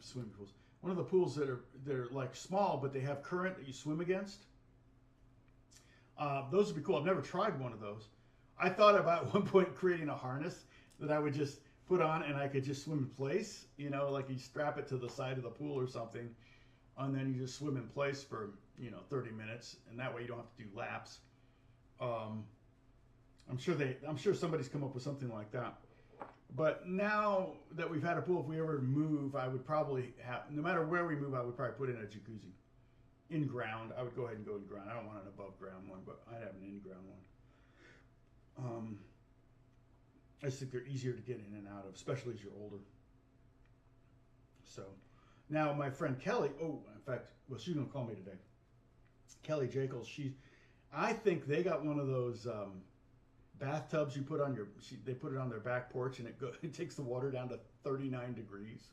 swimming pools. One of the pools they're like small, but they have current that you swim against. Those would be cool. I've never tried one of those. I thought about at one point creating a harness that I would just put on and I could just swim in place. Like you strap it to the side of the pool or something, and then you just swim in place for 30 minutes, and that way you don't have to do laps. I'm sure somebody's come up with something like that. But now that we've had a pool, if we ever move, I would probably have, no matter where we move, I would probably put in a jacuzzi. In ground, I would go ahead and go in ground. I don't want an above ground one, but I'd have an in ground one. I just think they're easier to get in and out of, especially as you're older. So now my friend Kelly, in fact, well, she's gonna call me today. Kelly Jekyll, I think they got one of those bathtubs you put on they put it on their back porch, and it takes the water down to 39 degrees.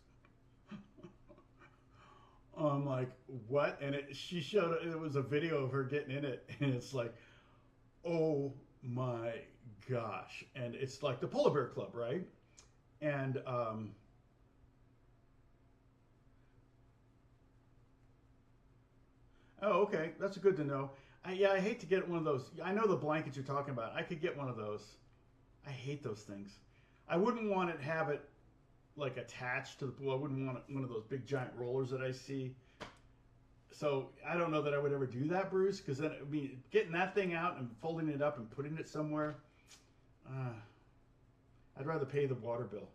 I'm like, what? And she showed it was a video of her getting in it, and it's like, oh my gosh. And it's like the Polar Bear Club, right? And oh, okay, that's good to know. I hate to get one of those. I know the blankets you're talking about. I could get one of those. I hate those things. I wouldn't want to have it like attached to the pool. I wouldn't want one of those big giant rollers that I see. So I don't know that I would ever do that, Bruce, because then it would be getting that thing out and folding it up and putting it somewhere. I'd rather pay the water bill.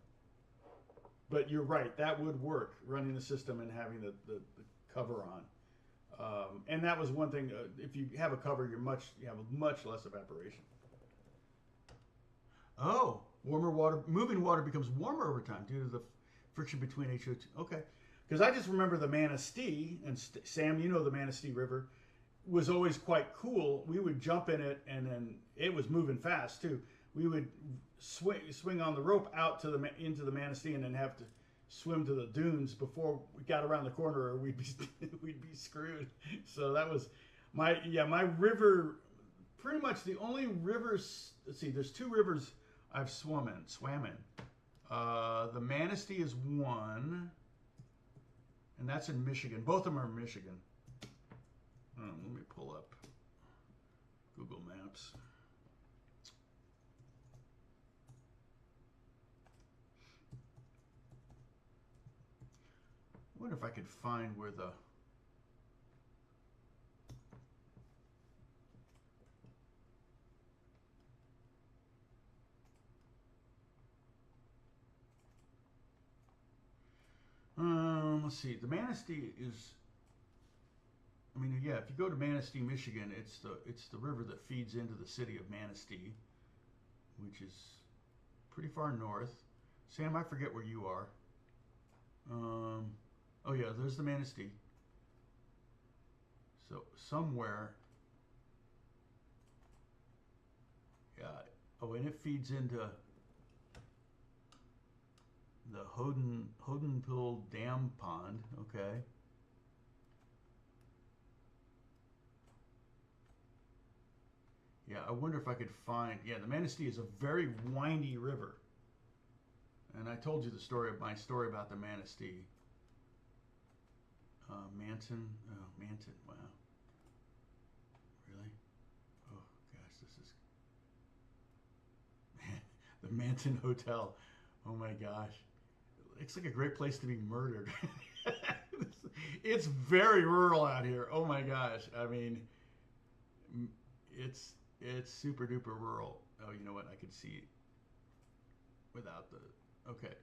But you're right, that would work, running the system and having the cover on. And that was one thing. If you have a cover, you have much less evaporation. Oh, moving water becomes warmer over time due to the friction between HO2. Okay, because I just remember the Manistee, and Sam, the Manistee River was always quite cool. We would jump in it, and then it was moving fast too. We would swing on the rope out into the Manistee, and then have to swim to the dunes before we got around the corner, or we'd be screwed. So that was my river. Pretty much the only rivers. Let's see, there's two rivers I've swam in. The Manistee is one, and that's in Michigan. Both of them are in Michigan. Let me pull up Google Maps. I wonder if I could find where the let's see. The Manistee is. I mean, yeah. If you go to Manistee, Michigan, it's the river that feeds into the city of Manistee, which is pretty far north. Sam, I forget where you are. Oh yeah, there's the Manistee. So somewhere. Yeah. Oh, and it feeds into the Hodenpil Dam Pond. Okay. Yeah, I wonder if I could find. Yeah, the Manistee is a very windy river. And I told you my story about the Manistee. Manton. Oh, Manton. Wow. Really? Oh, gosh, this is. The Manton Hotel. Oh, my gosh. It looks like a great place to be murdered. It's very rural out here. Oh, my gosh. I mean, it's super duper rural. Oh, you know what? I could see without the. Okay,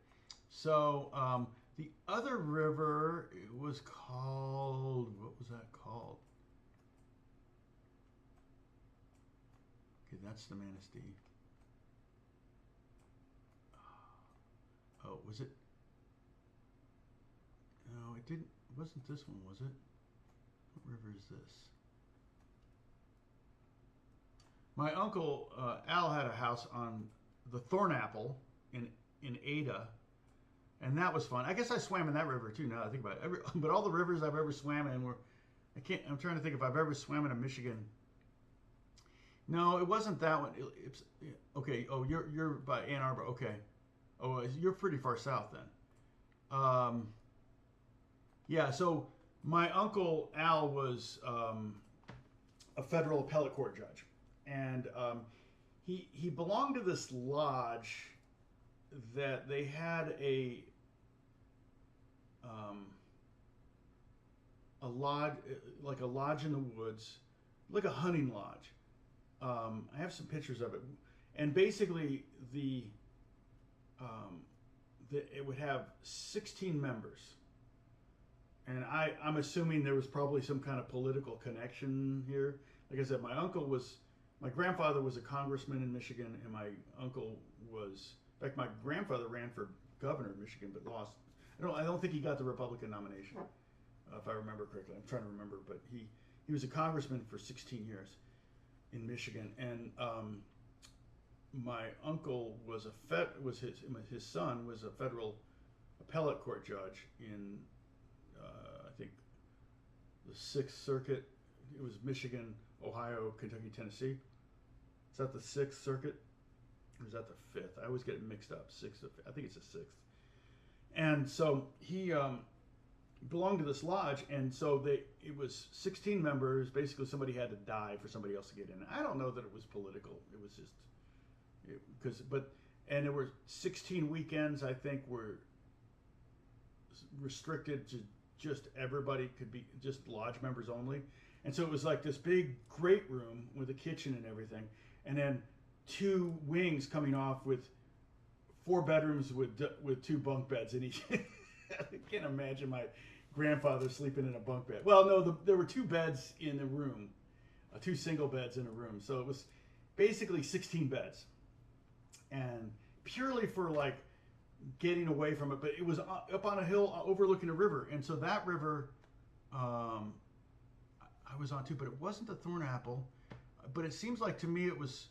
so the other river it was called. What was that called? Okay, that's the Manistee. Oh, was it? No, it didn't. It wasn't this one, was it? What river is this? My uncle Al had a house on the Thornapple in Ada, and that was fun. I guess I swam in that river too. Now that I think about it, but all the rivers I've ever swam in were. I can't. I'm trying to think if I've ever swam in a Michigan. No, it wasn't that one. It's okay. Oh, you're by Ann Arbor. Okay. Oh, you're pretty far south then. Yeah. So my uncle Al was a federal appellate court judge, and he belonged to this lodge that they had a lodge, like a lodge in the woods, like a hunting lodge. I have some pictures of it, and basically it would have 16 members, and I'm assuming there was probably some kind of political connection here. Like I said, my grandfather was a congressman in Michigan, and my uncle was, in fact, my grandfather ran for governor of Michigan but lost. I don't think he got the Republican nomination, if I remember correctly. I'm trying to remember, but he was a congressman for 16 years in Michigan, and my uncle was his son was a federal appellate court judge in I think the Sixth Circuit. It was Michigan, Ohio, Kentucky, Tennessee. Is that the Sixth Circuit, or is that the Fifth? I always get it mixed up. Sixth, I think it's the Sixth. And so he belonged to this lodge, and so it was 16 members. Basically, somebody had to die for somebody else to get in. I don't know that it was political. It was just and there were 16 weekends. I think were restricted to just everybody could be just lodge members only. And so it was like this big great room with a kitchen and everything, and then 2 wings coming off with 4 bedrooms with 2 bunk beds in each. I can't imagine my grandfather sleeping in a bunk bed. Well, no, there were 2 beds in the room, 2 single beds in a room. So it was basically 16 beds, and purely for like getting away from it. But it was up on a hill overlooking a river, and so that river I was on too, but it wasn't the Thornapple. But it seems like to me it was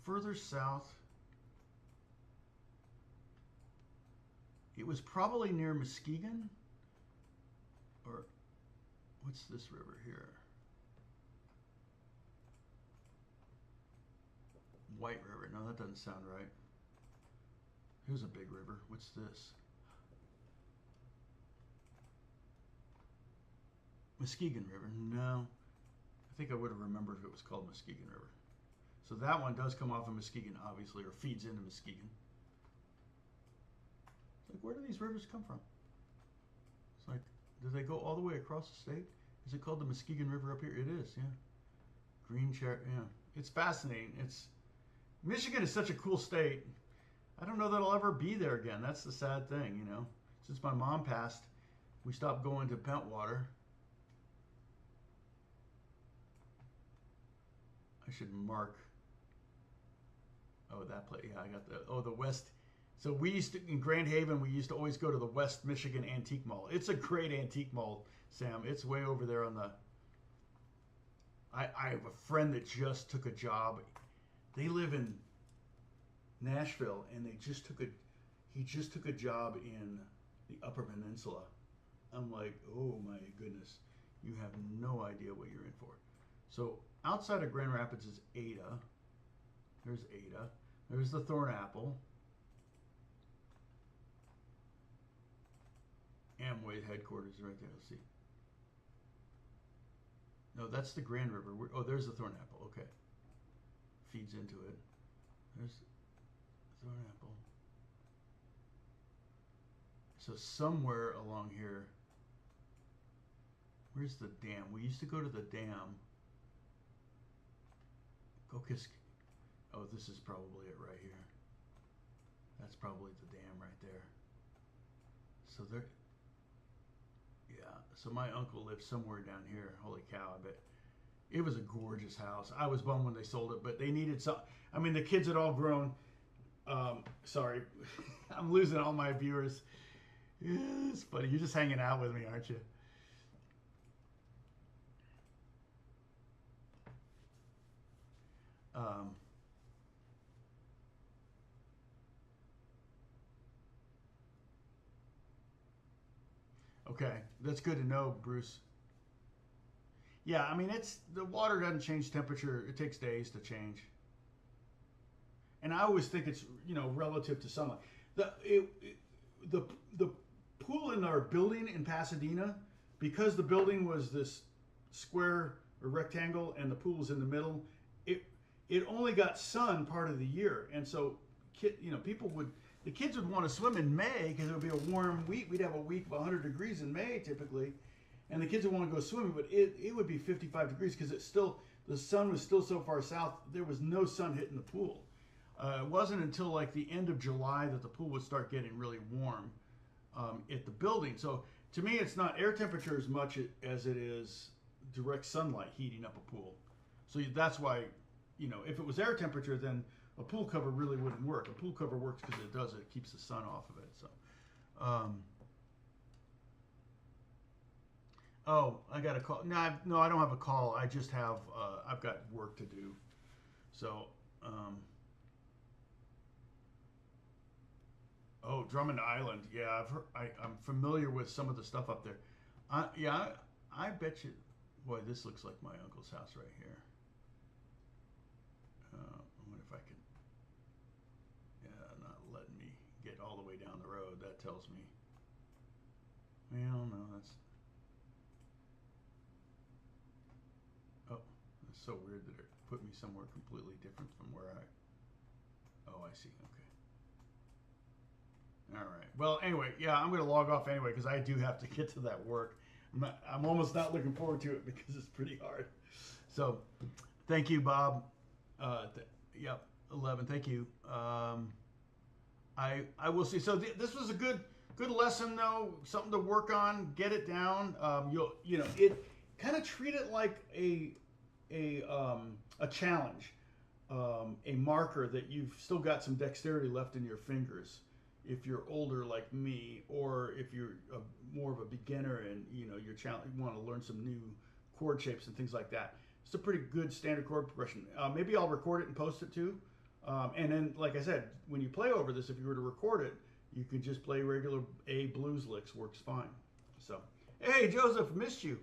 further south. It was probably near Muskegon, or what's this river here? White River. No, that doesn't sound right. Here's a big river. What's this? Muskegon River. No. I think I would have remembered if it was called Muskegon River. So that one does come off of Muskegon, obviously, or feeds into Muskegon. It's like, where do these rivers come from? It's like, do they go all the way across the state? Is it called the Muskegon River up here? It is, yeah. Green chair, yeah. It's fascinating. Michigan is such a cool state. I don't know that I'll ever be there again. That's the sad thing, you know. Since my mom passed, we stopped going to Pentwater. I should mark. Oh, that place. Yeah, I got the. Oh, the West. So we used to, in Grand Haven, we used to always go to the West Michigan Antique Mall. It's a great antique mall, Sam. It's way over there on the. I have a friend that just took a job. They live in Nashville, and he just took a job in the Upper Peninsula. I'm like, oh my goodness, you have no idea what you're in for. So outside of Grand Rapids is Ada. There's Ada. There's the Thornapple. Amway headquarters right there. Let's see. No, that's the Grand River. Oh, there's the Thornapple. Okay. Feeds into it. There's Thornapple. So somewhere along here, where's the dam? We used to go to the dam. Focus. Oh, this is probably it right here. That's probably the dam right there. So there, yeah. So my uncle lived somewhere down here. Holy cow! I bet it was a gorgeous house. I was bummed when they sold it, but they needed some. I mean, the kids had all grown. Sorry, I'm losing all my viewers. Yeah, it's funny. You're just hanging out with me, aren't you? Um, okay, that's good to know, Bruce. Yeah, I mean, it's the water doesn't change temperature. It takes days to change. And I always think it's relative to sunlight. The the pool in our building in Pasadena, because the building was this square or rectangle and the pool was in the middle, it it only got sun part of the year, and so the kids would want to swim in May because it would be a warm week. We'd have a week of 100 degrees in May typically, and the kids would want to go swimming, but it would be 55 degrees because the sun was still so far south. There was no sun hitting the pool. It wasn't until like the end of July that the pool would start getting really warm at the building. So to me, it's not air temperature as much as it is direct sunlight heating up a pool. So that's why, if it was air temperature, then a pool cover really wouldn't work. A pool cover works because it keeps the sun off of it. So, oh, I got a call. No, I don't have a call. I just have, I've got work to do. So, oh, Drummond Island. Yeah, I'm familiar with some of the stuff up there. Yeah, I bet you. Boy, this looks like my uncle's house right here. I wonder if I can. Yeah, not letting me get all the way down the road. That tells me. Well, no, that's. Oh, that's so weird that it put me somewhere completely different from where I. Oh, I see. Okay. All right. Well, anyway, yeah, I'm going to log off anyway because I do have to get to that work. I'm almost not looking forward to it because it's pretty hard. So, thank you, Bob. Yep, 11. Thank you. I will see. So this was a good lesson though. Something to work on. Get it down. It kind of treat it like a challenge, a marker that you've still got some dexterity left in your fingers. If you're older like me, or if you're more of a beginner and you want to learn some new chord shapes and things like that, it's a pretty good standard chord progression. Maybe I'll record it and post it too. And then, like I said, when you play over this, if you were to record it, you could just play regular A blues licks. Works fine. So, hey Joseph, missed you.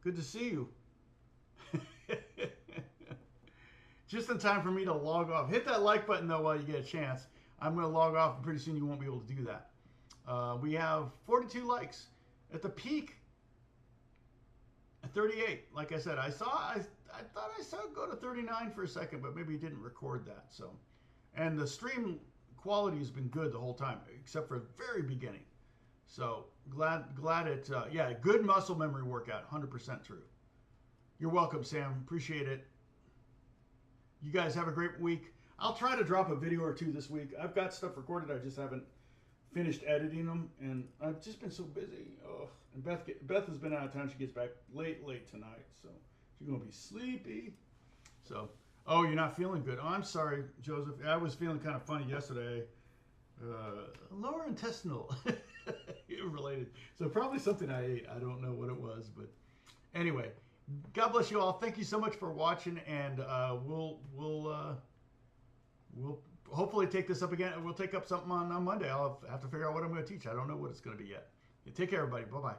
Good to see you. Just in time for me to log off. Hit that like button though while you get a chance. I'm going to log off, and pretty soon you won't be able to do that. We have 42 likes. At the peak, 38. Like I said, I thought I saw it go to 39 for a second, but maybe it didn't record that. So, and the stream quality has been good the whole time, except for the very beginning. So glad it. Yeah, good muscle memory workout. 100% true. You're welcome, Sam. Appreciate it. You guys have a great week. I'll try to drop a video or two this week. I've got stuff recorded. I just haven't finished editing them, and I've just been so busy. Oh, and Beth has been out of town. She gets back late tonight, so she's gonna be sleepy. So, oh, you're not feeling good. Oh, I'm sorry, Joseph. I was feeling kind of funny yesterday. Lower intestinal related. So probably something I ate. I don't know what it was, but anyway, God bless you all. Thank you so much for watching, and we'll hopefully take this up again. We'll take up something on Monday. I'll have to figure out what I'm going to teach. I don't know what it's going to be yet. Take care, everybody. Bye-bye.